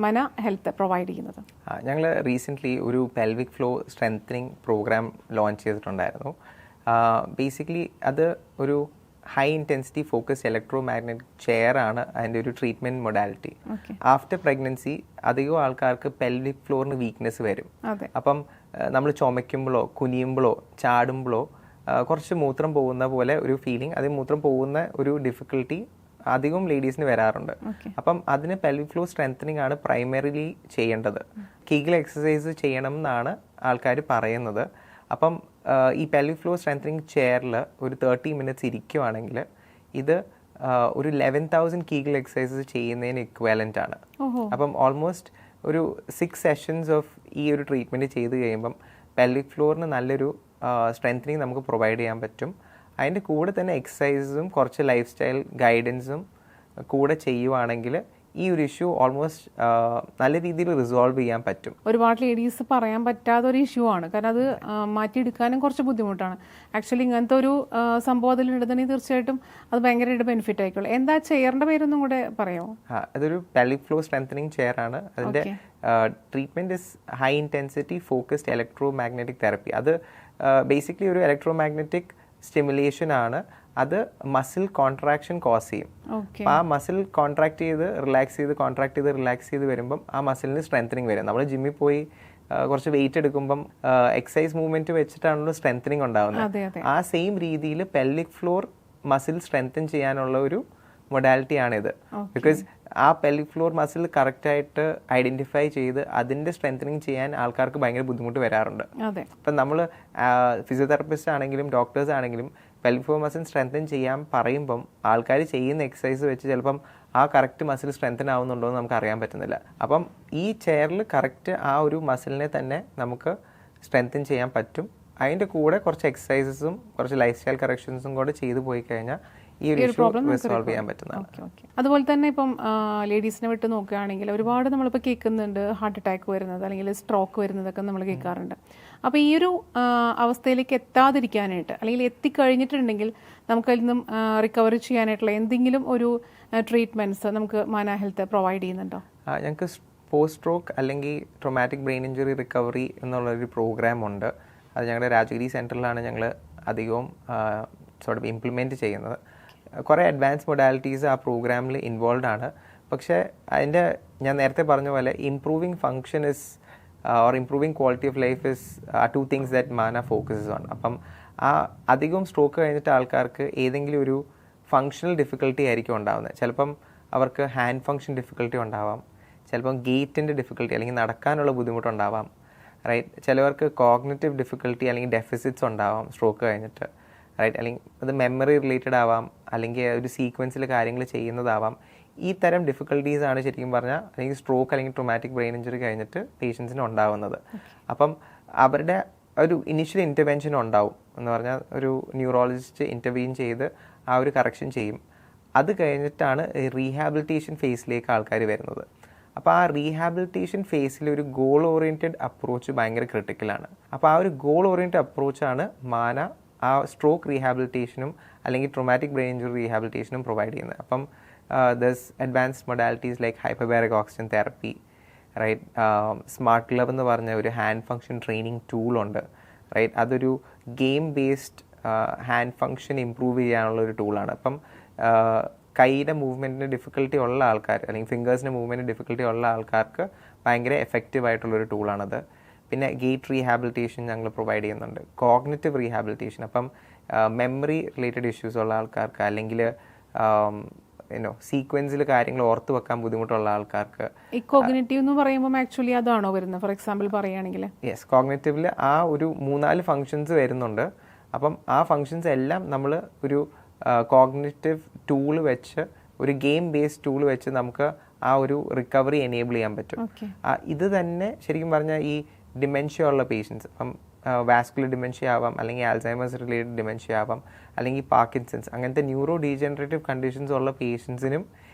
മന ഹെൽത്ത് പ്രൊവൈഡ് ചെയ്യുന്നത്? ഞങ്ങൾ റീസെൻ്റ്ലി ഒരു pelvic floor strengthening program launch ചെയ്തിട്ടുണ്ടായിരുന്നു. ബേസിക്കലി അത് ഒരു high intensity focused electro magnetic chair ആണ് അതിൻ്റെ ഒരു ട്രീറ്റ്മെൻറ്റ് മൊഡാലിറ്റി. ആഫ്റ്റർ പ്രഗ്നൻസി അധികം ആൾക്കാർക്ക് പെൽവിക് ഫ്ലോറിന് വീക്ക്നെസ് വരും. അപ്പം നമ്മൾ ചുമയ്ക്കുമ്പോഴോ കുനിയുമ്പോഴോ ചാടുമ്പോഴോ കുറച്ച് മൂത്രം പോകുന്ന പോലെ ഒരു ഫീലിംഗ്, അത് മൂത്രം പോകുന്ന ഒരു ഡിഫിക്കൽട്ടി അധികം ലേഡീസിന് വരാറുണ്ട്. അപ്പം അതിന് പെൽവിക് ഫ്ലോ സ്ട്രെങ്തനിങ് ആണ് പ്രൈമറിലി ചെയ്യേണ്ടത്. കീഗൽ എക്സസൈസ് ചെയ്യണം എന്നാണ് ആൾക്കാർ പറയുന്നത്. അപ്പം ഈ പെൽവിക് ഫ്ലോ സ്ട്രെങ്തനിങ് ചെയറിൽ ഒരു 30 minutes ഇരിക്കുവാണെങ്കിൽ ഇത് ഒരു 11,000 കീഗൽ എക്സസൈസസ് ചെയ്യുന്നതിന് ഇക്വാലൻ്റ് ആണ്. അപ്പം ഓൾമോസ്റ്റ് ഒരു 6 sessions ഓഫ് ഈ ഒരു ട്രീറ്റ്മെൻറ്റ് ചെയ്ത് കഴിയുമ്പം പെൽവിക് ഫ്ലോറിന് നല്ലൊരു സ്ട്രെങ്തനിങ് നമുക്ക് പ്രൊവൈഡ് ചെയ്യാൻ പറ്റും. അതിൻ്റെ കൂടെ തന്നെ എക്സസൈസും കുറച്ച് ലൈഫ് സ്റ്റൈൽ ഗൈഡൻസും കൂടെ ചെയ്യുവാണെങ്കിൽ ഈ ഒരു ഇഷ്യൂ ഓൾമോസ്റ്റ് നല്ല രീതിയിൽ റിസോൾവ് ചെയ്യാൻ പറ്റും. ഒരുപാട് ലേഡീസ് പറയാൻ പറ്റാത്ത ഒരു ഇഷ്യൂ ആണ്, കാരണം അത് മാറ്റിയെടുക്കാനും കുറച്ച് ബുദ്ധിമുട്ടാണ്. ആക്ച്വലി ഇങ്ങനത്തെ ഒരു സംഭവം അതിലുണ്ടെന്നുണ്ടെങ്കിൽ തീർച്ചയായിട്ടും അത് ഭയങ്കരമായിട്ട് ബെനിഫിറ്റ് ആയിക്കോളൂ. എന്താ ചെയറിന്റെ പേരൊന്നും കൂടെ പറയാമോ? അതൊരു പെൽവിക് ഫ്ലോ സ്ട്രെങ്തനിങ് ചെയർ ആണ്. അതിന്റെ treatment is high intensity focused electro magnetic therapy. അത് ബേസിക്കലി ഒരു ഇലക്ട്രോ മാഗ്നറ്റിക് സ്റ്റിമുലേഷൻ ആണ്. അത് മസിൽ കോൺട്രാക്ഷൻ കോസ് ചെയ്യും. അപ്പം ആ മസിൽ കോൺട്രാക്ട് ചെയ്ത് റിലാക്സ് ചെയ്ത് വരുമ്പം ആ മസിലിന് സ്ട്രെങ്തനിങ് വരും. നമ്മൾ ജിമ്മിൽ പോയി കുറച്ച് വെയിറ്റ് എടുക്കുമ്പം എക്സസൈസ് മൂവ്മെന്റ് വെച്ചിട്ടാണല്ലോ സ്ട്രെങ്തനിങ് ഉണ്ടാവുന്നത്. ആ സെയിം രീതിയിൽ പെൽവിക് ഫ്ലോർ മസിൽ സ്ട്രെങ്തൻ ചെയ്യാനുള്ള ഒരു മൊഡാലിറ്റി ആണിത്. ബിക്കോസ് ആ പെൽവിക് ഫ്ലോർ മസിൽ കറക്റ്റായിട്ട് ഐഡന്റിഫൈ ചെയ്ത് അതിന്റെ സ്ട്രെങ്തനിങ് ചെയ്യാൻ ആൾക്കാർക്ക് ഭയങ്കര ബുദ്ധിമുട്ട് വരാറുണ്ട്. അപ്പം നമ്മൾ ഫിസിയോതെറാപ്പിസ്റ്റ് ആണെങ്കിലും ഡോക്ടേഴ്സ് ആണെങ്കിലും പെൽവിക് ഫ്ലോർ മസിൽ സ്ട്രെങ്തൻ ചെയ്യാൻ പറയുമ്പം ആൾക്കാർ ചെയ്യുന്ന എക്സസൈസ് വെച്ച് ചിലപ്പം ആ കറക്റ്റ് മസിൽ സ്ട്രെങ്തൻ ആവുന്നുണ്ടോ എന്ന് നമുക്ക് അറിയാൻ പറ്റുന്നില്ല. അപ്പം ഈ ചെയറിൽ കറക്റ്റ് ആ ഒരു മസിലിനെ തന്നെ നമുക്ക് സ്ട്രെങ്തൻ ചെയ്യാൻ പറ്റും. അതിൻ്റെ കൂടെ കുറച്ച് എക്സസൈസസും കുറച്ച് ലൈഫ് സ്റ്റൈൽ കറക്ഷൻസും കൂടെ ചെയ്തു പോയി കഴിഞ്ഞാൽ ഈ ഒരു പ്രോബ്ലം റിസോൾവ് ചെയ്യാൻ പറ്റുന്നതാണ്. അതുപോലെ തന്നെ ഇപ്പം ലേഡീസിനെ വിട്ട് നോക്കുകയാണെങ്കിൽ ഒരുപാട് നമ്മളിപ്പോൾ കേൾക്കുന്നുണ്ട് ഹാർട്ട് അറ്റാക്ക് വരുന്നത് അല്ലെങ്കിൽ സ്ട്രോക്ക് വരുന്നതൊക്കെ നമ്മൾ കേൾക്കാറുണ്ട്. അപ്പോൾ ഈ ഒരു അവസ്ഥയിലേക്ക് എത്താതിരിക്കാനായിട്ട് അല്ലെങ്കിൽ എത്തിക്കഴിഞ്ഞിട്ടുണ്ടെങ്കിൽ നമുക്കതിൽ നിന്നും റിക്കവറി ചെയ്യാനായിട്ടുള്ള എന്തെങ്കിലും ഒരു ട്രീറ്റ്മെൻറ്റ്സ് നമുക്ക് മാന ഹെൽത്ത് പ്രൊവൈഡ് ചെയ്യുന്നുണ്ടോ? ഞങ്ങൾക്ക് പോസ്റ്റ് സ്ട്രോക്ക് അല്ലെങ്കിൽ ട്രോമാറ്റിക് ബ്രെയിൻ ഇഞ്ചുറി റിക്കവറി എന്നുള്ളൊരു പ്രോഗ്രാം ഉണ്ട്. അത് ഞങ്ങളുടെ രാജഗിരി സെൻറ്ററിലാണ് ഞങ്ങൾ അധികവും ഇംപ്ലിമെൻറ്റ് ചെയ്യുന്നത്. കുറേ അഡ്വാൻസ് മൊഡാലിറ്റീസ് ആ പ്രോഗ്രാമിൽ ഇൻവോൾവ് ആണ്. പക്ഷേ അതിൻ്റെ ഞാൻ നേരത്തെ പറഞ്ഞ പോലെ improving function is or improving quality of life is 2 things that മാന ഫോക്കസസ് ഓൺ. അപ്പം ആ അധികം സ്ട്രോക്ക് കഴിഞ്ഞിട്ട് ആൾക്കാർക്ക് ഏതെങ്കിലും ഒരു ഫങ്ഷണൽ ഡിഫിക്കൽട്ടി ആയിരിക്കും ഉണ്ടാകുന്നത്. ചിലപ്പം അവർക്ക് ഹാൻഡ് ഫങ്ഷൻ ഡിഫിക്കൽട്ടി ഉണ്ടാവാം, ചിലപ്പം ഗേറ്റിൻ്റെ ഡിഫിക്കൽട്ടി അല്ലെങ്കിൽ നടക്കാനുള്ള ബുദ്ധിമുട്ടുണ്ടാവാം, റൈറ്റ്. ചിലവർക്ക് കോഗ്നിറ്റീവ് ഡിഫിക്കൽട്ടി അല്ലെങ്കിൽ ഡെഫിസിറ്റ്സ് ഉണ്ടാവാം സ്ട്രോക്ക് കഴിഞ്ഞിട്ട്, റൈറ്റ്. അല്ലെങ്കിൽ അത് മെമ്മറി റിലേറ്റഡ് ആവാം, അല്ലെങ്കിൽ ഒരു സീക്വൻസിൽ കാര്യങ്ങൾ ചെയ്യുന്നതാവാം. ഈ തരം ഡിഫിക്കൽട്ടീസ് ആണ് ശരിക്കും പറഞ്ഞാൽ അല്ലെങ്കിൽ സ്ട്രോക്ക് അല്ലെങ്കിൽ ട്രോമാറ്റിക് ബ്രെയിൻ ഇഞ്ചുറി കഴിഞ്ഞിട്ട് പേഷ്യൻസിന് ഉണ്ടാവുന്നത്. അപ്പം അവരുടെ ഒരു ഇനിഷ്യൽ ഇൻ്റർവെൻഷൻ ഉണ്ടാവും എന്ന് പറഞ്ഞാൽ ഒരു ന്യൂറോളജിസ്റ്റ് ഇൻ്റർവീൻ ചെയ്ത് ആ ഒരു കറക്ഷൻ ചെയ്യും. അത് കഴിഞ്ഞിട്ടാണ് റീഹാബിലിറ്റേഷൻ ഫേസിലേക്ക് ആൾക്കാർ വരുന്നത്. അപ്പോൾ ആ റീഹാബിലിറ്റേഷൻ ഫേസിൽ ഒരു ഗോൾ ഓറിയൻറ്റഡ് അപ്രോച്ച് ഭയങ്കര ക്രിട്ടിക്കലാണ്. അപ്പോൾ ആ ഒരു ഗോൾ ഓറിയൻറ്റഡ് അപ്രോച്ചാണ് മാന ആ സ്ട്രോക്ക് റീഹാബിലിറ്റേഷനും അല്ലെങ്കിൽ ട്രോമാറ്റിക് ബ്രെയിൻ ഇഞ്ചുറി റീഹാബിലിറ്റേഷനും പ്രൊവൈഡ് ചെയ്യുന്നത്. അപ്പം thus advanced modalities like hyperbaric oxygen therapy, right. Smart glove എന്ന് പറഞ്ഞ ഒരു ഹാൻഡ് ഫങ്ഷൻ ട്രെയിനിങ് ടൂളുണ്ട്, റൈറ്റ്. അതൊരു game based hand function improve ചെയ്യാനുള്ള ഒരു ടൂളാണ്. അപ്പം കൈയുടെ മൂവ്മെൻറ്റിന് ഡിഫിക്കൽട്ടി ഉള്ള ആൾക്കാർ അല്ലെങ്കിൽ ഫിംഗേഴ്സിൻ്റെ മൂവ്മെൻറ്റിന് ഡിഫിക്കൽട്ടി ഉള്ള ആൾക്കാർക്ക് ഭയങ്കര എഫക്റ്റീവ് ആയിട്ടുള്ളൊരു ടൂളാണത്. പിന്നെ ഗേറ്റ് റീഹാബിലിറ്റേഷൻ ഞങ്ങൾ പ്രൊവൈഡ് ചെയ്യുന്നുണ്ട്, കോഗ്നിറ്റീവ് റീഹാബിലിറ്റേഷൻ. അപ്പം മെമ്മറി റിലേറ്റഡ് ഇഷ്യൂസ് ഉള്ള ആൾക്കാർക്ക് അല്ലെങ്കിൽ സീക്വൻസിൽ കാര്യങ്ങൾ ഓർത്ത് വെക്കാൻ ബുദ്ധിമുട്ടുള്ള ആൾക്കാർക്ക്. ഈ കോഗ്നിറ്റീവ് എന്ന് പറയുമ്പോൾ ആക്ച്വലി അതാണോ വരുന്നത്? ഫോർ എക്സാമ്പിൾ പറയുകയാണെങ്കിൽ യെസ്, കോഗ്നിറ്റീവിൽ ആ ഒരു 3-4 ഫങ്ഷൻസ് വരുന്നുണ്ട്. അപ്പം ആ ഫങ്ഷൻസ് എല്ലാം നമ്മൾ ഒരു കോഗ്നിറ്റീവ് ടൂൾ വെച്ച് ഒരു ഗെയിം ബേസ്ഡ് ടൂൾ വെച്ച് നമുക്ക് ആ ഒരു റിക്കവറി എനേബിൾ ചെയ്യാൻ പറ്റും. ഇത് തന്നെ ശരിക്കും പറഞ്ഞാൽ ഈ ഡിമെൻഷ്യ ഉള്ള പേഷ്യൻസ്, അപ്പം വാസ്കുലർ ഡിമെൻഷ്യ ആവാം, അല്ലെങ്കിൽ ആൽസൈമേഴ്സ് റിലേറ്റഡ് ഡിമെൻഷ്യ ആവാം, അല്ലെങ്കിൽ പാർക്കിൻസൺസ്, അങ്ങനത്തെ ന്യൂറോ ഡീജനറേറ്റീവ് കണ്ടീഷൻസ് ഉള്ള പേഷ്യൻസിനും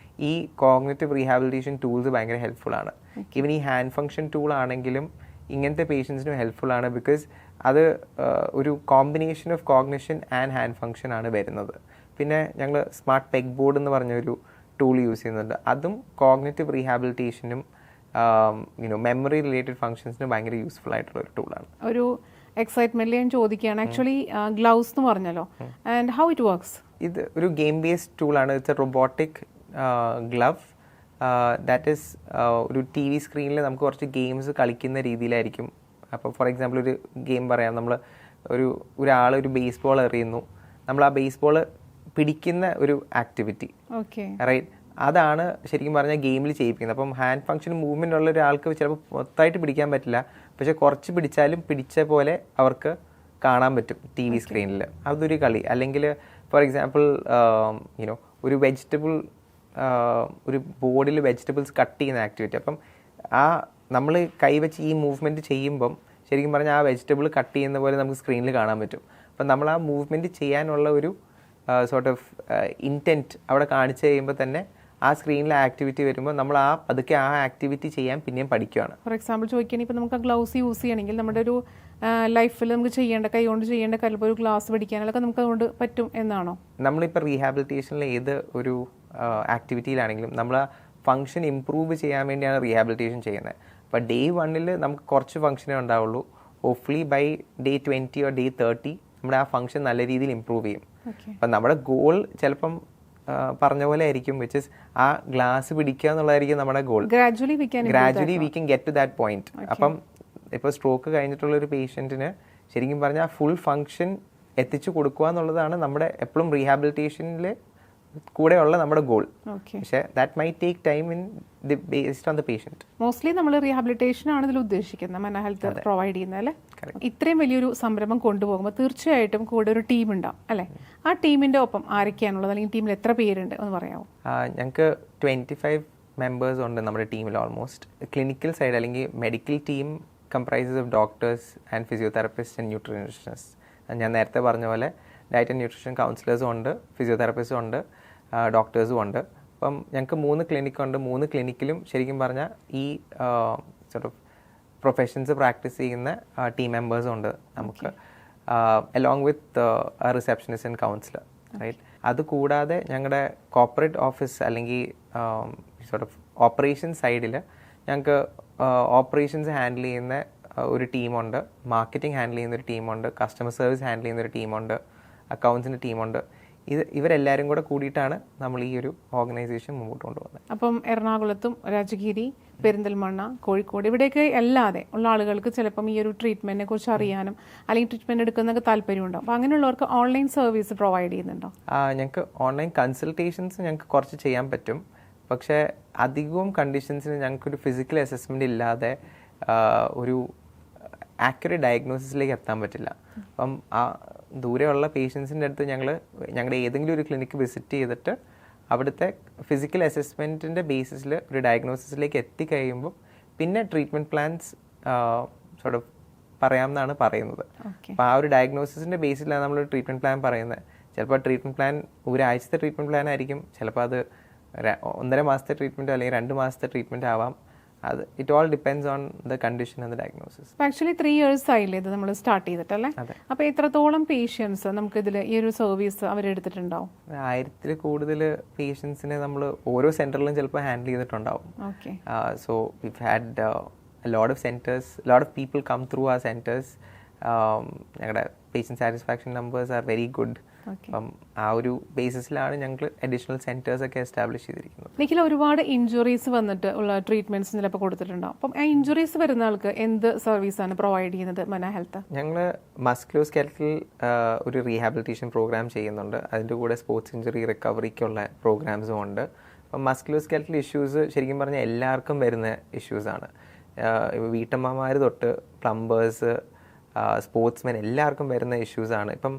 ഈ കോഗ്നിറ്റീവ് റീഹാബിലിറ്റേഷൻ ടൂൾസ് ഭയങ്കര ഹെൽപ്ഫുൾ ആണ്. ഈവൻ ഈ ഹാൻഡ് ഫങ്ഷൻ ടൂൾ ആണെങ്കിലും ഇങ്ങനത്തെ പേഷ്യൻസിനും ഹെൽപ്ഫുൾ ആണ്. ബിക്കോസ് അത് ഒരു combination of cognition and hand function ആണ് വരുന്നത്. പിന്നെ ഞങ്ങൾ സ്മാർട്ട് പെഗ് ബോർഡ് എന്ന് പറഞ്ഞൊരു ടൂൾ യൂസ് ചെയ്യുന്നുണ്ട്. അതും കോഗ്നിറ്റീവ് റീഹാബിലിറ്റേഷനും മെമ്മറി റിലേറ്റഡ് ഫങ്ഷൻസിനും ഭയങ്കര യൂസ്ഫുൾ ആയിട്ടുള്ള ഒരു ടൂളാണ്. ഒരു എക്സൈറ്റ്മെന്റിൽ ഞാൻ ചോദിക്കുകയാണ്, ആക്ച്വലി ഗ്ലൗസ് എന്ന് പറഞ്ഞല്ലോ, ആൻഡ് ഹൗ ഇറ്റ് വർക്ക്സ്? ഇത് ഒരു ഗെയിം ബേസ്ഡ് ടൂളാണ്. It's a robotic glove that is ഒരു ടി വി സ്ക്രീനിൽ നമുക്ക് കുറച്ച് ഗെയിംസ് കളിക്കുന്ന രീതിയിലായിരിക്കും. അപ്പോൾ ഫോർ എക്സാമ്പിൾ ഒരു ഗെയിം പറയാം, നമ്മൾ ഒരാൾ ഒരു ബേസ്ബോൾ എറിയുന്നു, നമ്മൾ ആ ബേസ്ബോൾ പിടിക്കുന്ന ഒരു ആക്ടിവിറ്റി, റൈറ്റ്? അതാണ് ശരിക്കും പറഞ്ഞാൽ ഗെയിമിൽ ചെയ്യിപ്പിക്കുന്നത്. അപ്പം ഹാൻഡ് ഫങ്ഷൻ മൂവ്മെൻ്റ് ഉള്ള ഒരാൾക്ക് ചിലപ്പോൾ മൊത്തമായിട്ട് പിടിക്കാൻ പറ്റില്ല, പക്ഷെ കുറച്ച് പിടിച്ചാലും പിടിച്ച പോലെ അവർക്ക് കാണാൻ പറ്റും ടി വി സ്ക്രീനിൽ. അതൊരു കളി. അല്ലെങ്കിൽ ഫോർ എക്സാമ്പിൾ ഒരു വെജിറ്റബിൾ, ഒരു ബോർഡിൽ വെജിറ്റബിൾസ് കട്ട് ചെയ്യുന്ന ആക്ടിവിറ്റി. അപ്പം നമ്മൾ കൈവച്ച് ഈ മൂവ്മെൻറ്റ് ചെയ്യുമ്പം ശരിക്കും പറഞ്ഞാൽ ആ വെജിറ്റബിൾ കട്ട് ചെയ്യുന്ന പോലെ നമുക്ക് സ്ക്രീനിൽ കാണാൻ പറ്റും. അപ്പം നമ്മൾ ആ മൂവ്മെൻറ്റ് ചെയ്യാനുള്ള ഒരു സോർട്ട് ഓഫ് ഇൻറ്റൻറ്റ് അവിടെ കാണിച്ചു കഴിയുമ്പോൾ തന്നെ ആ സ്ക്രീനിലെ ആക്ടിവിറ്റി വരുമ്പോൾ നമ്മൾ പതുക്കെ ആ ആക്ടിവിറ്റി ചെയ്യാൻ പിന്നെയും പഠിക്കുകയാണ്. ഫോർ എക്സാമ്പിൾ ചോദിക്കുകയാണെങ്കിൽ ഇപ്പോൾ നമുക്ക് ആ ഗ്ലൗസ് യൂസ് ചെയ്യണമെങ്കിൽ നമ്മുടെ ഒരു ലൈഫിൽ നമുക്ക് കൈ കൊണ്ട് ചെയ്യേണ്ട ചിലപ്പോൾ ഒരു ഗ്ലാസ് പിടിക്കാനൊക്കെ നമുക്ക് അതുകൊണ്ട് പറ്റും എന്നാണോ? നമ്മളിപ്പോൾ റീഹാബിലിറ്റേഷനിൽ ഏത് ഒരു ആക്ടിവിറ്റിയിലാണെങ്കിലും നമ്മൾ ആ ഫങ്ഷൻ ഇമ്പ്രൂവ് ചെയ്യാൻ വേണ്ടിയാണ് റീഹാബിലിറ്റേഷൻ ചെയ്യുന്നത്. അപ്പോൾ ഡേ 1 നമുക്ക് കുറച്ച് ഫങ്ഷനേ ഉണ്ടാവുള്ളൂ. Hopefully by day 20 or day 30 നമ്മുടെ ആ ഫങ്ഷൻ നല്ല രീതിയിൽ ഇമ്പ്രൂവ് ചെയ്യും. അപ്പം നമ്മുടെ ഗോൾ ചിലപ്പം പറഞ്ഞ പോലെ ആയിരിക്കും, വിച്ച് ഇസ് ആ ഗ്ലാസ് പിടിക്കുക എന്നുള്ളതായിരിക്കും നമ്മുടെ goal. Gradually we can get to that point. അപ്പം ഇപ്പോൾ സ്ട്രോക്ക് കഴിഞ്ഞിട്ടുള്ള ഒരു പേഷ്യൻറ്റിന് ശരിക്കും പറഞ്ഞാൽ ഫുൾ ഫങ്ഷൻ എത്തിച്ചു കൊടുക്കുക എന്നുള്ളതാണ് നമ്മുടെ എപ്പോഴും റീഹാബിലിറ്റേഷനിൽ കൂടെയുള്ള നമ്മുടെ ഗോൾ. പക്ഷേ that my take time in based on the patient. Mostly നമ്മൾ റീഹാബിലിറ്റേഷൻ ആണ് ഇതിൽ ഉദ്ദേശിക്കുന്നത്, മെന്റൽ ഹെൽത്ത് പ്രൊവൈഡ് ചെയ്യുന്നത് അല്ലേ? ഇത്രയും വലിയൊരു സംരംഭം കൊണ്ടുപോകുമ്പോൾ തീർച്ചയായിട്ടും കൂടെ ഒരു ടീം ഉണ്ടാവും അല്ലേ? ആ ടീമിന്റെ ഒപ്പം ആരൊക്കെയാണുള്ളത്, അല്ലെങ്കിൽ ടീമിൽ എത്ര പേരുണ്ട് എന്ന് പറയാമോ? ഞങ്ങൾക്ക് 25 മെമ്പേഴ്സ് ഉണ്ട് നമ്മുടെ ടീമിൽ. ഓൾമോസ്റ്റ് ക്ലിനിക്കൽ സൈഡ് അല്ലെങ്കിൽ medical team comprises of doctors and physiotherapist and nutritionist. ഞാൻ നേരത്തെ പറഞ്ഞ പോലെ ഡയറ്റ് ആൻഡ് ന്യൂട്രീഷൻ കൗൺസിലേഴ്സും ഉണ്ട്, ഫിസിയോതെറാപ്പിസ്റ്റും ഉണ്ട്, ഡോക്ടേഴ്സും ഉണ്ട്. അപ്പം ഞങ്ങൾക്ക് 3 ക്ലിനിക്കുണ്ട്. 3 ക്ലിനിക്കിലും ശരിക്കും പറഞ്ഞാൽ ഈ സോർട്ട് ഓഫ് പ്രൊഫഷൻസ് പ്രാക്ടീസ് ചെയ്യുന്ന ടീം മെമ്പേഴ്സും ഉണ്ട് നമുക്ക്, along with receptionist and counsellor, right? അതുകൂടാതെ ഞങ്ങളുടെ കോർപ്പറേറ്റ് ഓഫീസ് അല്ലെങ്കിൽ സോർട്ട് ഓഫ് ഓപ്പറേഷൻ സൈഡിൽ ഞങ്ങൾക്ക് ഓപ്പറേഷൻസ് ഹാൻഡിൽ ചെയ്യുന്ന ഒരു ടീമുണ്ട്, മാർക്കറ്റിംഗ് ഹാൻഡിൽ ചെയ്യുന്ന ഒരു ടീമുണ്ട്, കസ്റ്റമർ സർവീസ് ഹാൻഡിൽ ചെയ്യുന്ന ഒരു ടീമുണ്ട്, അക്കൗണ്ട്സിൻ്റെ ടീമുണ്ട്. ഇവരെല്ലാവരും കൂടെ കൂടിയിട്ടാണ് നമ്മൾ ഈ ഒരു ഓർഗനൈസേഷൻ മുമ്പോട്ട് കൊണ്ടുപോകുന്നത്. അപ്പം എറണാകുളത്തും രാജഗിരി, പെരിന്തൽമണ്ണ, കോഴിക്കോട് ഇവിടെയൊക്കെ അല്ലാതെ ഉള്ള ആളുകൾക്ക് ചിലപ്പം ഈ ഒരു ട്രീറ്റ്മെന്റിനെ കുറിച്ച് അറിയാനും അല്ലെങ്കിൽ ട്രീറ്റ്മെന്റ് എടുക്കുന്നതൊക്കെ താല്പര്യമുണ്ടാവും. അപ്പോൾ അങ്ങനെയുള്ളവർക്ക് ഓൺലൈൻ സർവീസ് പ്രൊവൈഡ് ചെയ്യുന്നുണ്ടോ? ഞങ്ങൾക്ക് ഓൺലൈൻ കൺസൾട്ടേഷൻസ് ഞങ്ങൾക്ക് കുറച്ച് ചെയ്യാൻ പറ്റും. പക്ഷേ അധികവും കണ്ടീഷൻസിന് ഞങ്ങൾക്കൊരു ഫിസിക്കൽ അസസ്മെൻ്റ് ഇല്ലാതെ ഒരു ആക്യുറേറ്റ് ഡയഗ്നോസിസിലേക്ക് എത്താൻ പറ്റില്ല. അപ്പം ആ ദൂരെയുള്ള പേഷ്യൻസിൻ്റെ അടുത്ത് ഞങ്ങളുടെ ഏതെങ്കിലും ഒരു ക്ലിനിക്ക് വിസിറ്റ് ചെയ്തിട്ട് അവിടുത്തെ ഫിസിക്കൽ അസസ്മെൻറ്റിൻ്റെ ബേസിസിൽ ഒരു ഡയഗ്നോസിസിലേക്ക് എത്തിക്കഴിയുമ്പോൾ പിന്നെ ട്രീറ്റ്മെൻറ്റ് പ്ലാൻസ് സോർട്ട് ഓഫ് പറയാമെന്നാണ് പറയുന്നത്. അപ്പോൾ ആ ഒരു ഡയഗ്നോസിസിൻ്റെ ബേസിലാണ് നമ്മൾ ട്രീറ്റ്മെൻറ്റ് പ്ലാൻ പറയുന്നത്. ചിലപ്പോൾ ട്രീറ്റ്മെൻറ്റ് പ്ലാൻ ഒരാഴ്ചത്തെ ട്രീറ്റ്മെൻറ്റ് പ്ലാൻ ആയിരിക്കും, ചിലപ്പോൾ അത് 1.5 മാസത്തെ ട്രീറ്റ്മെൻറ്റ് അല്ലെങ്കിൽ 2 മാസത്തെ ട്രീറ്റ്മെൻറ്റ് ആവാം. അത് it all depends on the condition and the diagnosis. Actually 3 years ആയില്ലേ ഇത് നമ്മൾ സ്റ്റാർട്ട് ചെയ്തിട്ടല്ലേ? അപ്പോൾ എത്രത്തോളം പേഷ്യൻസ് നമുക്ക് ഇതിൽ ഈ ഒരു സർവീസ് അവരെടുത്തിട്ടുണ്ടാവും? 1000-ൽ കൂടുതൽ പേഷ്യൻസിനെ നമ്മൾ ഓരോ സെന്ററിലും ചിലപ്പോൾ ഹാൻഡിൽ ചെയ്തിട്ടുണ്ടാവും. So we've had lot of centres, lot of people come through ആ സെന്റേഴ്സ്. ഞങ്ങളുടെ patient satisfaction numbers are very good. അപ്പം ആ ഒരു ബേസിസിലാണ് ഞങ്ങൾ അഡീഷണൽ സെന്റേഴ്സ് ഒക്കെ എസ്റ്റാബ്ലിഷ് ചെയ്തിരിക്കുന്നത്. നിഖിൽ, ഒരുപാട് ഇഞ്ചുറീസ് വന്നിട്ട് ഉള്ള ട്രീറ്റ്മെന്റ്സ് ചിലപ്പോൾ കൊടുത്തിട്ടുണ്ടാവും. അപ്പം ആ ഇഞ്ചുറീസ് വരുന്ന ആൾക്ക് എന്ത് സർവീസാണ് പ്രൊവൈഡ് ചെയ്യുന്നത് മെന്റൽ ഹെൽത്ത്? ഞങ്ങൾ മസ്കുലോസ്കെലറ്റൽ ഒരു റീഹാബിലിറ്റേഷൻ പ്രോഗ്രാം ചെയ്യുന്നുണ്ട്. അതിൻ്റെ കൂടെ സ്പോർട്സ് ഇഞ്ചുറി റിക്കവറിക്കുള്ള പ്രോഗ്രാംസും ഉണ്ട്. അപ്പം മസ്കുലോസ്കെലറ്റൽ ഇഷ്യൂസ് ശരിക്കും പറഞ്ഞാൽ എല്ലാവർക്കും വരുന്ന ഇഷ്യൂസാണ്. വീട്ടമ്മമാർ തൊട്ട് പ്ലംബേഴ്സ്, സ്പോർട്സ്മെൻ എല്ലാവർക്കും വരുന്ന ഇഷ്യൂസാണ്. ഇപ്പം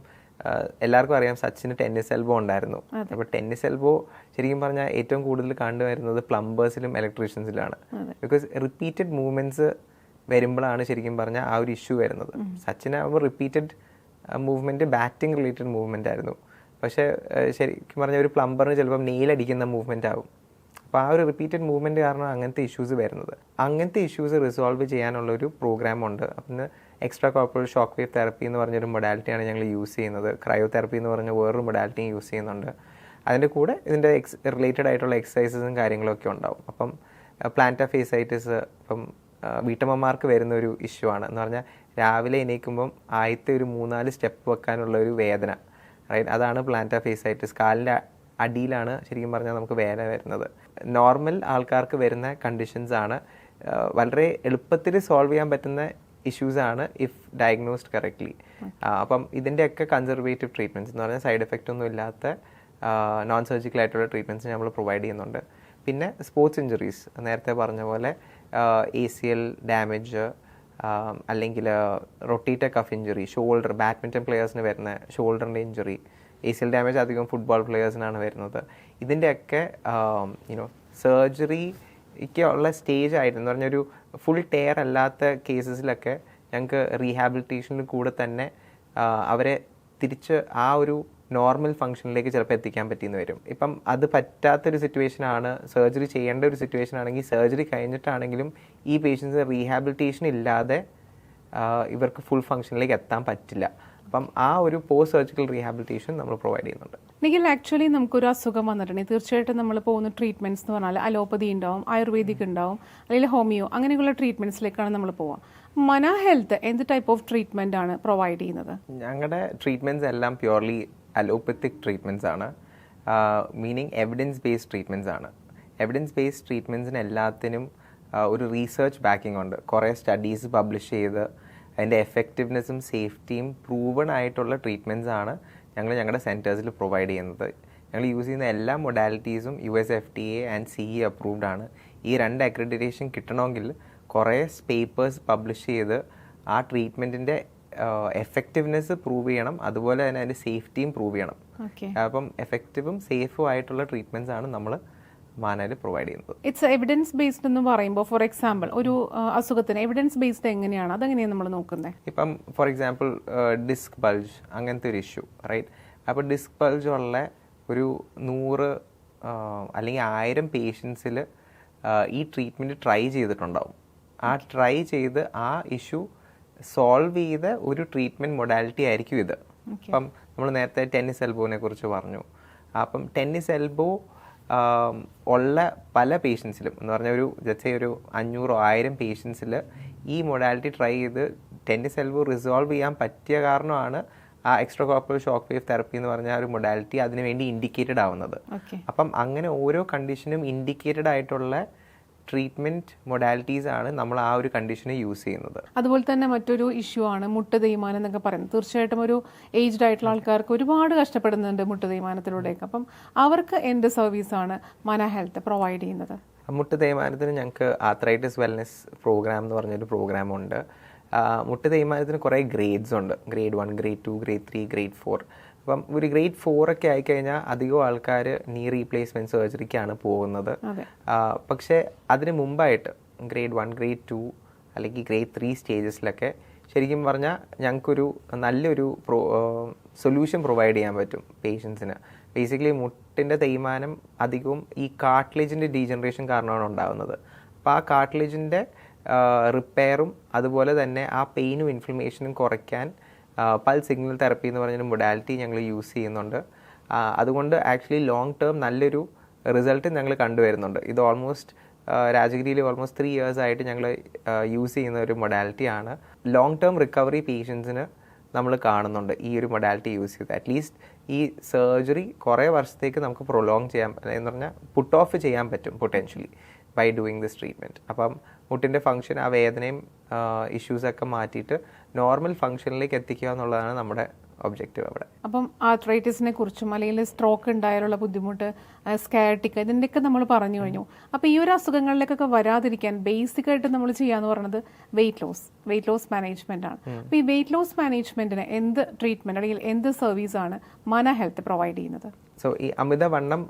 എല്ലാവർക്കും അറിയാം സച്ചിന് ടെന്നീസ് എൽബോ ഉണ്ടായിരുന്നു. അപ്പോൾ ടെന്നീസ് എൽബോ ശരിക്കും പറഞ്ഞാൽ ഏറ്റവും കൂടുതൽ കണ്ടുവരുന്നത് പ്ലംബേഴ്സിലും ഇലക്ട്രീഷ്യൻസിലുമാണ്. ബിക്കോസ് റിപ്പീറ്റഡ് മൂവ്മെൻറ്റ്സ് വരുമ്പോഴാണ് ശരിക്കും പറഞ്ഞാൽ ആ ഒരു ഇഷ്യൂ വരുന്നത്. സച്ചിനാകുമ്പോൾ repeated movement batting related movement ആയിരുന്നു. പക്ഷേ ശരിക്കും പറഞ്ഞാൽ ഒരു പ്ലംബറിന് ചിലപ്പം നെയിലടിക്കുന്ന മൂവ്മെൻ്റ് ആവും. അപ്പോൾ ആ ഒരു റിപ്പീറ്റഡ് മൂവ്മെൻറ്റ് കാരണം അങ്ങനത്തെ ഇഷ്യൂസ് വരുന്നത്. അങ്ങനത്തെ ഇഷ്യൂസ് റിസോൾവ് ചെയ്യാനുള്ളൊരു പ്രോഗ്രാമുണ്ട്. അപ്പം extra corporal shock wave therapy എന്ന് പറഞ്ഞൊരു മൊഡാലിറ്റിയാണ് ഞങ്ങൾ യൂസ് ചെയ്യുന്നത്. ക്രയോ തെറപ്പി എന്ന് പറഞ്ഞ വേറൊരു മൊഡാലിറ്റിയും യൂസ് ചെയ്യുന്നുണ്ട്. അതിൻ്റെ കൂടെ ഇതിൻ്റെ റിലേറ്റഡ് ആയിട്ടുള്ള എക്സസൈസസും കാര്യങ്ങളൊക്കെ ഉണ്ടാവും. അപ്പം പ്ലാന്റാർ ഫേസൈറ്റിസ് ഇപ്പം വീട്ടമ്മമാർക്ക് വരുന്ന ഒരു ഇഷ്യൂ ആണ് എന്ന് പറഞ്ഞാൽ രാവിലെ എണീക്കുമ്പം ആദ്യത്തെ ഒരു 3-4 സ്റ്റെപ്പ് വെക്കാനുള്ള ഒരു വേദന, റൈറ്റ്? അതാണ് പ്ലാന്റാർ ഫേസൈറ്റിസ്. കാലിൻ്റെ അടിയിലാണ് ശരിക്കും പറഞ്ഞാൽ നമുക്ക് വേദന വരുന്നത്. നോർമൽ ആൾക്കാർക്ക് വരുന്ന കണ്ടീഷൻസ് ആണ്. വളരെ എളുപ്പത്തിൽ സോൾവ് ചെയ്യാൻ പറ്റുന്ന ഇഷ്യൂസാണ് ഇഫ് ഡയഗ്നോസ്ഡ് കറക്റ്റ്ലി. അപ്പം ഇതിൻ്റെയൊക്കെ കൺസർവേറ്റീവ് ട്രീറ്റ്മെൻറ്റ്സ് എന്ന് പറഞ്ഞാൽ സൈഡ് എഫക്റ്റ് ഒന്നും ഇല്ലാത്ത നോൺ സർജിക്കൽ ആയിട്ടുള്ള ട്രീറ്റ്മെൻറ്റ്സ് നമ്മൾ പ്രൊവൈഡ് ചെയ്യുന്നുണ്ട്. പിന്നെ സ്പോർട്സ് ഇഞ്ചുറീസ്, നേരത്തെ പറഞ്ഞ പോലെ ACL ഡാമേജ് അല്ലെങ്കിൽ rotator cuff injury, shoulder, badminton പ്ലെയേഴ്സിന് വരുന്ന ഷോൾഡറിൻ്റെ ഇഞ്ചുറി, ACL ഡാമേജ് അധികം ഫുട്ബോൾ പ്ലെയേഴ്സിനാണ് വരുന്നത്. ഇതിൻ്റെയൊക്കെ സർജറിക്ക് ഉള്ള സ്റ്റേജ് ആയിരുന്നു എന്ന് പറഞ്ഞൊരു ഫുൾ ടെയർ അല്ലാത്ത കേസസിലൊക്കെ ഞങ്ങൾക്ക് റീഹാബിലിറ്റേഷനിൽ കൂടെ തന്നെ അവരെ തിരിച്ച് ആ ഒരു നോർമൽ ഫംഗ്ഷനിലേക്ക് ചിലപ്പോൾ എത്തിക്കാൻ പറ്റിയെന്ന് വരും. ഇപ്പം അത് പറ്റാത്തൊരു സിറ്റുവേഷനാണ്, സർജറി ചെയ്യേണ്ട ഒരു സിറ്റുവേഷൻ ആണെങ്കിൽ സർജറി കഴിഞ്ഞിട്ടാണെങ്കിലും ഈ പേഷ്യൻസ് റീഹാബിലിറ്റേഷൻ ഇല്ലാതെ ഇവർക്ക് ഫുൾ ഫംഗ്ഷനിലേക്ക് എത്താൻ പറ്റില്ല. അപ്പം ആ ഒരു പോസ്റ്റ് സർജിക്കൽ റീഹാബിലിറ്റേഷൻ നമ്മൾ പ്രൊവൈഡ് ചെയ്യുന്നുണ്ട്. നിഖിൽ, ആക്ച്വലി നമുക്കൊരു അസുഖം വന്നിട്ടുണ്ടെങ്കിൽ തീർച്ചയായിട്ടും നമ്മൾ പോകുന്ന ട്രീറ്റ്മെൻറ്റ്സ് എന്ന് പറഞ്ഞാൽ അലോപ്പതി ഉണ്ടാവും, ആയുർവേദിക് ഉണ്ടാവും, അല്ലെങ്കിൽ ഹോമിയോ, അങ്ങനെയുള്ള ട്രീറ്റ്മെൻറ്റ്സിലേക്കാണ് നമ്മൾ പോവുക. മന ഹെൽത്ത് എന്ത് ടൈപ്പ് ഓഫ് ട്രീറ്റ്മെൻ്റ് ആണ് പ്രൊവൈഡ് ചെയ്യുന്നത്? ഞങ്ങളുടെ ട്രീറ്റ്മെൻറ്റ്സ് എല്ലാം പ്യുവർലി അലോപ്പത്തിക് ട്രീറ്റ്മെൻറ്റ്സ് ആണ്. മീനിങ് എവിഡൻസ് ബേസ്ഡ് ട്രീറ്റ്മെൻറ്റ്സ് ആണ്. എവിഡൻസ് ബേസ്ഡ് ട്രീറ്റ്മെൻറ്റ്സിന് എല്ലാത്തിനും ഒരു റീസെർച്ച് ബാക്കിംഗ് ഉണ്ട്. കുറേ സ്റ്റഡീസ് പബ്ലിഷ് ചെയ്ത് അതിൻ്റെ എഫക്റ്റീവ്നെസ്സും സേഫ്റ്റിയും പ്രൂവൺ ആയിട്ടുള്ള ട്രീറ്റ്മെൻറ്റ്സ് ആണ് ഞങ്ങൾ ഞങ്ങളുടെ സെൻറ്റേഴ്സിൽ പ്രൊവൈഡ് ചെയ്യുന്നത്. ഞങ്ങൾ യൂസ് ചെയ്യുന്ന എല്ലാ മൊഡാലിറ്റീസും US FDA and CE approved ആണ്. ഈ 2 അക്രഡിറ്റേഷൻ കിട്ടണമെങ്കിൽ കുറേ പേപ്പേഴ്സ് പബ്ലിഷ് ചെയ്ത് ആ ട്രീറ്റ്മെൻറ്റിൻ്റെ എഫക്റ്റീവ്നെസ് പ്രൂവ് ചെയ്യണം, അതുപോലെ തന്നെ അതിൻ്റെ സേഫ്റ്റിയും പ്രൂവ് ചെയ്യണം. അപ്പം എഫക്റ്റീവും സേഫും ആയിട്ടുള്ള ട്രീറ്റ്മെൻറ്റ്സ് ആണ് നമ്മൾ മാനയിൽ പ്രൊവൈഡ് ചെയ്യുന്നത്. ഇറ്റ്സ് എവിഡൻസ് ബേസ്ഡ് എന്ന് പറയുമ്പോൾ ഫോർ എക്സാമ്പിൾ ഒരു അസുഖത്തിന് എവിഡൻസ് ബേസ്ഡ് എങ്ങനെയാണ്, അതെങ്ങനെയാണ് നമ്മൾ നോക്കുന്നത്? ഇപ്പം ഫോർ എക്സാമ്പിൾ ഡിസ്ക് ബൾജ് അങ്ങനത്തെ ഒരു ഇഷ്യൂ, റൈറ്റ്? അപ്പോൾ ഡിസ്ക് ബൾജ് ഉള്ള ഒരു 100 അല്ലെങ്കിൽ 1000 പേഷ്യൻസിൽ ഈ ട്രീറ്റ്മെൻറ്റ് ട്രൈ ചെയ്തിട്ടുണ്ടാവും. ആ ട്രൈ ചെയ്ത് ആ ഇഷ്യൂ സോൾവ് ചെയ്ത ഒരു ട്രീറ്റ്മെൻറ്റ് മൊഡാലിറ്റി ആയിരിക്കും ഇത്. അപ്പം നമ്മൾ നേരത്തെ ടെന്നീസ് എൽബോനെ കുറിച്ച് പറഞ്ഞു. അപ്പം ടെന്നീസ് എൽബോ ഉള്ള പല പേഷ്യൻസിലും എന്ന് പറഞ്ഞാൽ ഒരു ജസ്റ്റ് ഒരു 500-1000 പേഷ്യൻസിൽ ഈ മൊഡാലിറ്റി ട്രൈ ചെയ്ത് ടെന്നീസ് എൽബോ റിസോൾവ് ചെയ്യാൻ പറ്റിയ കാരണമാണ് ആ extra corporal shock wave therapy എന്ന് പറഞ്ഞ ഒരു മൊഡാലിറ്റി അതിന് വേണ്ടി ഇൻഡിക്കേറ്റഡ് ആവുന്നത്. അപ്പം അങ്ങനെ ഓരോ കണ്ടീഷനും ഇൻഡിക്കേറ്റഡ് ആയിട്ടുള്ള ട്രീറ്റ്മെന്റ് മൊഡാലിറ്റീസ് ആണ് നമ്മൾ ആ ഒരു കണ്ടീഷനെ യൂസ് ചെയ്യുന്നത്. അതുപോലെ തന്നെ മറ്റൊരു ഇഷ്യൂ ആണ് മുട്ട് തേയ്മാനം എന്നൊക്കെ പറയുന്നത്. തീർച്ചയായിട്ടും ഒരു ഏജ്ഡ് ആയിട്ടുള്ള ആൾക്കാർക്ക് ഒരുപാട് കഷ്ടപ്പെടുന്നുണ്ട് മുട്ട് തേയ്മാനത്തിലൂടെയൊക്കെ. അപ്പം അവർക്ക് എന്ത് സർവീസാണ് മന ഹെൽത്ത് പ്രൊവൈഡ് ചെയ്യുന്നത്? മുട്ട് തേയ്മാനത്തിന് ഞങ്ങൾക്ക് ആർത്രൈറ്റിസ് വെൽനെസ് പ്രോഗ്രാം എന്ന് പറഞ്ഞൊരു പ്രോഗ്രാമുണ്ട്. മുട്ട് തേയ്മാനത്തിന് കുറേ ഗ്രേഡ്സ് ഉണ്ട്. Grade 1, grade 2, grade 3, grade 4. അപ്പം ഒരു ഗ്രേഡ് 4 ഒക്കെ ആയിക്കഴിഞ്ഞാൽ അധികം ആൾക്കാർ നീ റീപ്ലേസ്മെൻറ്റ് സർജറിക്കാണ് പോകുന്നത്. പക്ഷേ അതിന് മുമ്പായിട്ട് ഗ്രേഡ് 1, ഗ്രേഡ് 2 അല്ലെങ്കിൽ ഗ്രേഡ് 3 സ്റ്റേജസിലൊക്കെ ശരിക്കും പറഞ്ഞാൽ ഞങ്ങൾക്കൊരു നല്ലൊരു സൊല്യൂഷൻ പ്രൊവൈഡ് ചെയ്യാൻ പറ്റും പേഷ്യൻസിന്. ബേസിക്കലി മുട്ടിൻ്റെ തേയ്മാനം അധികവും ഈ കാർട്ടിലേജിൻ്റെ ഡീജനറേഷൻ കാരണമാണ് ഉണ്ടാകുന്നത്. അപ്പോൾ ആ കാർട്ടിലേജിൻ്റെ റിപ്പയറും അതുപോലെ തന്നെ ആ പെയിനും ഇൻഫ്ലമേഷനും കുറയ്ക്കാൻ പൾസ് സിഗ്നൽ തെറപ്പി എന്ന് പറഞ്ഞൊരു മൊഡാലിറ്റി ഞങ്ങൾ യൂസ് ചെയ്യുന്നുണ്ട്. അതുകൊണ്ട് ആക്ച്വലി ലോങ് ടേം നല്ലൊരു റിസൾട്ട് ഞങ്ങൾ കണ്ടുവരുന്നുണ്ട്. ഇത് ഓൾമോസ്റ്റ് രാജഗിരിയിൽ ഓൾമോസ്റ്റ് 3 years ആയിട്ട് ഞങ്ങൾ യൂസ് ചെയ്യുന്ന ഒരു മൊഡാലിറ്റിയാണ്. ലോങ് ടേം റിക്കവറി പേഷ്യൻസിന് നമ്മൾ കാണുന്നുണ്ട് ഈ ഒരു മൊഡാലിറ്റി യൂസ് ചെയ്ത്. അറ്റ്ലീസ്റ്റ് ഈ സർജറി കുറേ വർഷത്തേക്ക് നമുക്ക് പ്രൊലോങ് ചെയ്യാൻ എന്ന് പറഞ്ഞാൽ പുട്ട് ഓഫ് ചെയ്യാൻ പറ്റും potentially by doing this treatment. അപ്പം മുട്ടിൻ്റെ ഫംഗ്ഷൻ ആ വേദനയും ഇഷ്യൂസൊക്കെ മാറ്റിയിട്ട് നോർമൽ ഫംഗ്ഷനിലേക്ക് എത്തിക്കുക എന്നുള്ളതാണ് നമ്മുടെ ഒബ്ജക്റ്റീവ് അവിടെ. അപ്പം ആർത്രൈറ്റിസിനെ കുറിച്ചും അല്ലെങ്കിൽ സ്ട്രോക്ക് ഉണ്ടായാലുള്ള ബുദ്ധിമുട്ട്, സ്കാറ്റിക്, ഇതിൻ്റെയൊക്കെ നമ്മൾ പറഞ്ഞു കഴിഞ്ഞു. അപ്പോൾ ഈ ഒരു അസുഖങ്ങളിലേക്കൊക്കെ വരാതിരിക്കാൻ ബേസിക്കായിട്ട് നമ്മൾ ചെയ്യാന്ന് പറയുന്നത് വെയിറ്റ് ലോസ് മാനേജ്മെന്റ് ആണ്. അപ്പോൾ ഈ വെയിറ്റ് ലോസ് മാനേജ്മെന്റിന് എന്ത് ട്രീറ്റ്മെന്റ് അല്ലെങ്കിൽ എന്ത് സർവീസാണ് മന ഹെൽത്ത് പ്രൊവൈഡ് ചെയ്യുന്നത്? സോ ഈ അമിതവണ്ണം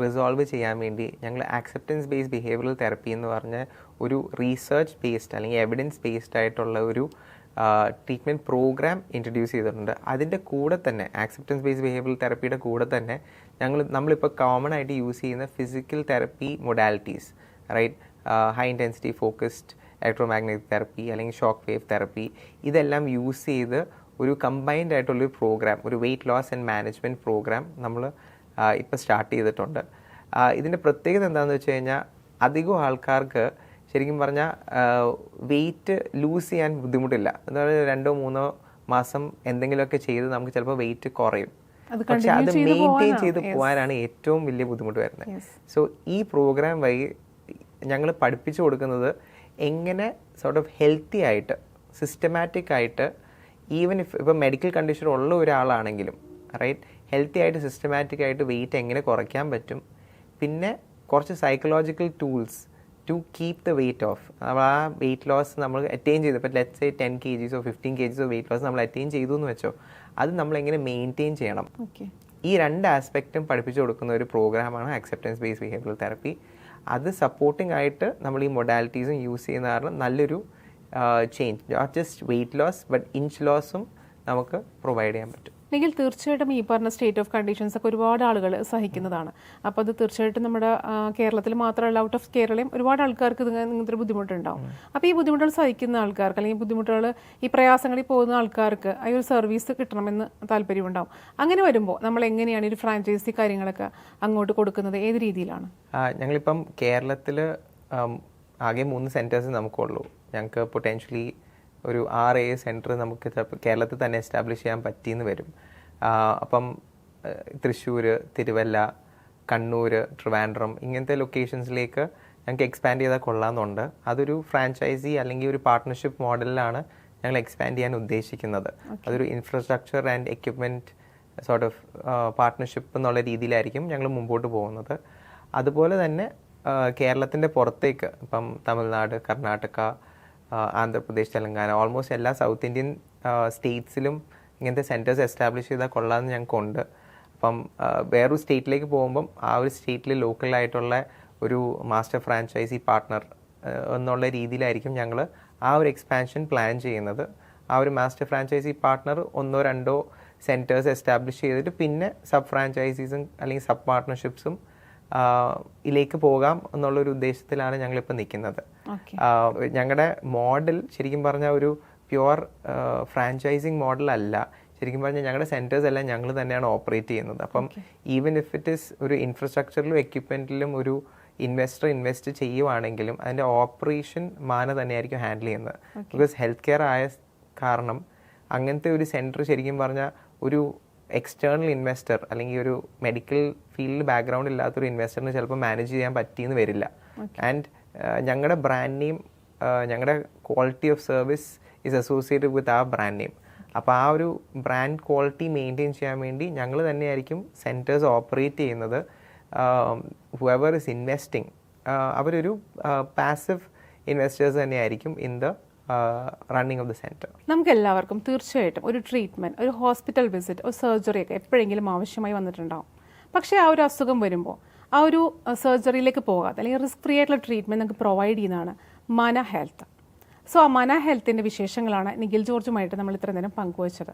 റിസോൾവ് ചെയ്യാൻ വേണ്ടി ഞങ്ങൾ ആക്സെപ്റ്റൻസ് ബേസ്ഡ് ബിഹേവിയറൽ തെറപ്പി എന്ന് പറഞ്ഞ ഒരു റീസെർച്ച് ബേസ്ഡ് അല്ലെങ്കിൽ എവിഡൻസ് ബേസ്ഡ് ആയിട്ടുള്ള ഒരു ട്രീറ്റ്മെൻറ്റ് പ്രോഗ്രാം ഇൻട്രൊഡ്യൂസ് ചെയ്തിട്ടുണ്ട്. അതിൻ്റെ കൂടെ തന്നെ ആക്സെപ്റ്റൻസ് ബേസ്ഡ് ബിഹേവിയറൽ തെറപ്പിയുടെ കൂടെ തന്നെ നമ്മളിപ്പോൾ കോമൺ ആയിട്ട് യൂസ് ചെയ്യുന്ന physical therapy modalities, right? High intensity focused electromagnetic therapy അല്ലെങ്കിൽ ഷോക്ക് വേവ് തെറപ്പി ഇതെല്ലാം യൂസ് ചെയ്ത് ഒരു കമ്പൈൻഡ് ആയിട്ടുള്ളൊരു പ്രോഗ്രാം, ഒരു weight loss and management programme നമ്മൾ ഇപ്പോൾ സ്റ്റാർട്ട് ചെയ്തിട്ടുണ്ട്. ഇതിൻ്റെ പ്രത്യേകത എന്താണെന്ന് വെച്ച് കഴിഞ്ഞാൽ അധികം ആൾക്കാർക്ക് ശരിക്കും പറഞ്ഞാൽ വെയിറ്റ് ലൂസ് ചെയ്യാൻ ബുദ്ധിമുട്ടില്ല. എന്ന് പറഞ്ഞാൽ 2-3 മാസം എന്തെങ്കിലുമൊക്കെ ചെയ്ത് നമുക്ക് ചിലപ്പോൾ വെയിറ്റ് കുറയും. പക്ഷെ അത് മെയിൻറ്റെയിൻ ചെയ്ത് പോകാനാണ് ഏറ്റവും വലിയ ബുദ്ധിമുട്ട് വരുന്നത്. സോ ഈ പ്രോഗ്രാം വഴി ഞങ്ങൾ പഠിപ്പിച്ചു കൊടുക്കുന്നത് എങ്ങനെ സോർട്ട് ഓഫ് ഹെൽത്തി ആയിട്ട് സിസ്റ്റമാറ്റിക് ആയിട്ട് ഈവൻ ഇപ്പോൾ മെഡിക്കൽ കണ്ടീഷൻ ഉള്ള ഒരാളാണെങ്കിലും റൈറ്റ് ഹെൽത്തി ആയിട്ട് സിസ്റ്റമാറ്റിക് ആയിട്ട് വെയിറ്റ് എങ്ങനെ കുറയ്ക്കാൻ പറ്റും, പിന്നെ കുറച്ച് psychological tools to keep the weight off. നമ്മൾ ആ വെയിറ്റ് ലോസ് നമ്മൾ അറ്റൈൻ ചെയ്തു, ഇപ്പോൾ let's say 10 kgs 15 kgs weight loss നമ്മൾ അറ്റൈൻ ചെയ്തു എന്ന് വെച്ചോ, അത് നമ്മൾ എങ്ങനെ മെയിൻറ്റെയിൻ ചെയ്യണം. ഈ 2 ആസ്പെക്റ്റും പഠിപ്പിച്ചു കൊടുക്കുന്ന ഒരു പ്രോഗ്രാമാണ് അക്സെപ്റ്റൻസ് ബേസ്ഡ് ബിഹേവിയറൽ തെറപ്പി. അത് സപ്പോർട്ടിംഗ് ആയിട്ട് നമ്മൾ ഈ മൊഡാലിറ്റീസും യൂസ് ചെയ്യുന്ന കാരണം നല്ലൊരു change, not just weight loss but inch ലോസും നമുക്ക് പ്രൊവൈഡ് ചെയ്യാൻ പറ്റും. അല്ലെങ്കിൽ തീർച്ചയായിട്ടും ഈ പറഞ്ഞ സ്റ്റേറ്റ് ഓഫ് കണ്ടീഷൻസ് ഒക്കെ ഒരുപാട് ആളുകൾ സഹിക്കുന്നതാണ്. അപ്പോൾ അത് തീർച്ചയായിട്ടും നമ്മുടെ കേരളത്തിൽ മാത്രമല്ല ഔട്ട് ഓഫ് കേരളയും ഒരുപാട് ആൾക്കാർക്ക് ഇങ്ങനത്തെ ഒരു ബുദ്ധിമുട്ടുണ്ടാവും. അപ്പോൾ ഈ ബുദ്ധിമുട്ടുകൾ സഹിക്കുന്ന ആൾക്കാർക്ക് അല്ലെങ്കിൽ ബുദ്ധിമുട്ടുകൾ ഈ പ്രയാസങ്ങളിൽ പോകുന്ന ആൾക്കാർക്ക് ആ ഒരു സർവീസ് കിട്ടണമെന്ന് താല്പര്യമുണ്ടാവും. അങ്ങനെ വരുമ്പോൾ നമ്മൾ എങ്ങനെയാണ് ഒരു ഫ്രാഞ്ചൈസി കാര്യങ്ങളൊക്കെ അങ്ങോട്ട് കൊടുക്കുന്നത്, ഏത് രീതിയിലാണ്? ഞങ്ങളിപ്പം കേരളത്തിൽ ആകെ 3 സെൻറ്റേഴ്സ് നമുക്കുള്ളൂ. ഞങ്ങൾക്ക് പൊട്ടൻഷ്യലി ഒരു 6-7 സെൻറ്റർ നമുക്ക് കേരളത്തിൽ തന്നെ എസ്റ്റാബ്ലിഷ് ചെയ്യാൻ പറ്റിയെന്ന് വരും. അപ്പം തൃശ്ശൂർ, തിരുവല്ല, കണ്ണൂർ, ട്രിവാൻഡ്രം ഇങ്ങനത്തെ ലൊക്കേഷൻസിലേക്ക് ഞങ്ങൾക്ക് എക്സ്പാൻഡ് ചെയ്താൽ കൊള്ളാമെന്നുണ്ട്. അതൊരു ഫ്രാഞ്ചൈസി അല്ലെങ്കിൽ ഒരു പാർട്ട്ണർഷിപ്പ് മോഡലിലാണ് ഞങ്ങൾ എക്സ്പാൻഡ് ചെയ്യാൻ ഉദ്ദേശിക്കുന്നത്. അതൊരു infrastructure and equipment sort of partnership എന്നുള്ള രീതിയിലായിരിക്കും ഞങ്ങൾ മുമ്പോട്ട് പോകുന്നത്. അതുപോലെ തന്നെ കേരളത്തിൻ്റെ പുറത്തേക്ക് ഇപ്പം തമിഴ്നാട്, കർണാടക, ആന്ധ്രാപ്രദേശ്, തെലങ്കാന ഓൾമോസ്റ്റ് എല്ലാ സൗത്ത് ഇന്ത്യൻ സ്റ്റേറ്റ്സിലും ഇങ്ങനത്തെ സെൻറ്റേഴ്സ് എസ്റ്റാബ്ലിഷ് ചെയ്താൽ കൊള്ളാമെന്ന് ഞങ്ങൾക്കുണ്ട്. അപ്പം വേറൊരു സ്റ്റേറ്റിലേക്ക് പോകുമ്പം ആ ഒരു സ്റ്റേറ്റിൽ ലോക്കലായിട്ടുള്ള ഒരു മാസ്റ്റർ ഫ്രാഞ്ചൈസി പാർട്ട്ണർ എന്നുള്ള രീതിയിലായിരിക്കും ഞങ്ങൾ ആ ഒരു എക്സ്പാൻഷൻ പ്ലാൻ ചെയ്യുന്നത്. ആ ഒരു master franchise partner 1-2 centres establish ചെയ്തിട്ട് പിന്നെ സബ് ഫ്രാഞ്ചൈസീസും അല്ലെങ്കിൽ സബ് പാർട്ട്ണർഷിപ്സും ഇതിലേക്ക് പോകാം എന്നുള്ളൊരു ഉദ്ദേശത്തിലാണ് ഞങ്ങളിപ്പോൾ നിൽക്കുന്നത്. ഞങ്ങളുടെ മോഡൽ ശരിക്കും പറഞ്ഞാൽ ഒരു പ്യുവർ ഫ്രാഞ്ചൈസിങ് മോഡലല്ല. ശരിക്കും പറഞ്ഞാൽ ഞങ്ങളുടെ സെൻറ്റേഴ്സ് എല്ലാം ഞങ്ങൾ തന്നെയാണ് ഓപ്പറേറ്റ് ചെയ്യുന്നത്. അപ്പം ഈവൻ ഇഫ് ഇറ്റ് ഇസ് ഒരു ഇൻഫ്രാസ്ട്രക്ചറിലും എക്യുപ്മെൻറ്റിലും ഒരു ഇൻവെസ്റ്റർ ഇൻവെസ്റ്റ് ചെയ്യുവാണെങ്കിലും അതിൻ്റെ ഓപ്പറേഷൻ തന്നെയായിരിക്കും ഹാൻഡിൽ ചെയ്യുന്നത്. ബിക്കോസ് ഹെൽത്ത് കെയർ ആയ കാരണം അങ്ങനത്തെ ഒരു സെൻറ്റർ ശരിക്കും പറഞ്ഞാൽ ഒരു എക്സ്റ്റേണൽ ഇൻവെസ്റ്റർ അല്ലെങ്കിൽ ഒരു മെഡിക്കൽ ഫീൽഡ് ബാക്ക്ഗ്രൗണ്ട് ഇല്ലാത്തൊരു ഇൻവെസ്റ്ററിന് ചിലപ്പോൾ മാനേജ് ചെയ്യാൻ പറ്റിയെന്ന് വരില്ല. ആൻഡ് ഞങ്ങളുടെ ബ്രാൻഡ് നെയിം, ഞങ്ങളുടെ quality of service is associated with ആ ബ്രാൻഡ് നെയിം. അപ്പോൾ ആ ഒരു ബ്രാൻഡ് ക്വാളിറ്റി മെയിൻറ്റെയിൻ ചെയ്യാൻ വേണ്ടി ഞങ്ങൾ തന്നെയായിരിക്കും സെൻറ്റേഴ്സ് ഓപ്പറേറ്റ് ചെയ്യുന്നത്. ഹുവെവർ ഇസ് ഇൻവെസ്റ്റിംഗ് അവരൊരു പാസീവ് ഇൻവെസ്റ്റേഴ്സ് തന്നെയായിരിക്കും in the running of the centre. നമുക്ക് എല്ലാവർക്കും തീർച്ചയായിട്ടും ഒരു ട്രീറ്റ്മെൻറ്റ്, ഒരു ഹോസ്പിറ്റൽ വിസിറ്റ്, ഒരു സർജറി ഒക്കെ എപ്പോഴെങ്കിലും ആവശ്യമായി വന്നിട്ടുണ്ടാവും. പക്ഷേ ആ ഒരു അസുഖം വരുമ്പോൾ ആ ഒരു സർജറിയിലേക്ക് പോകാതെ അല്ലെങ്കിൽ റിസ്ക് ഫ്രീ ആയിട്ടുള്ള ട്രീറ്റ്മെൻറ്റ് നമുക്ക് പ്രൊവൈഡ് ചെയ്യുന്നതാണ് മന ഹെൽത്ത്. സോ ആ മന ഹെൽത്തിൻ്റെ വിശേഷങ്ങളാണ് നിഖിൽ ജോർജുമായിട്ട് നമ്മൾ ഇത്ര നേരം പങ്കുവച്ചത്.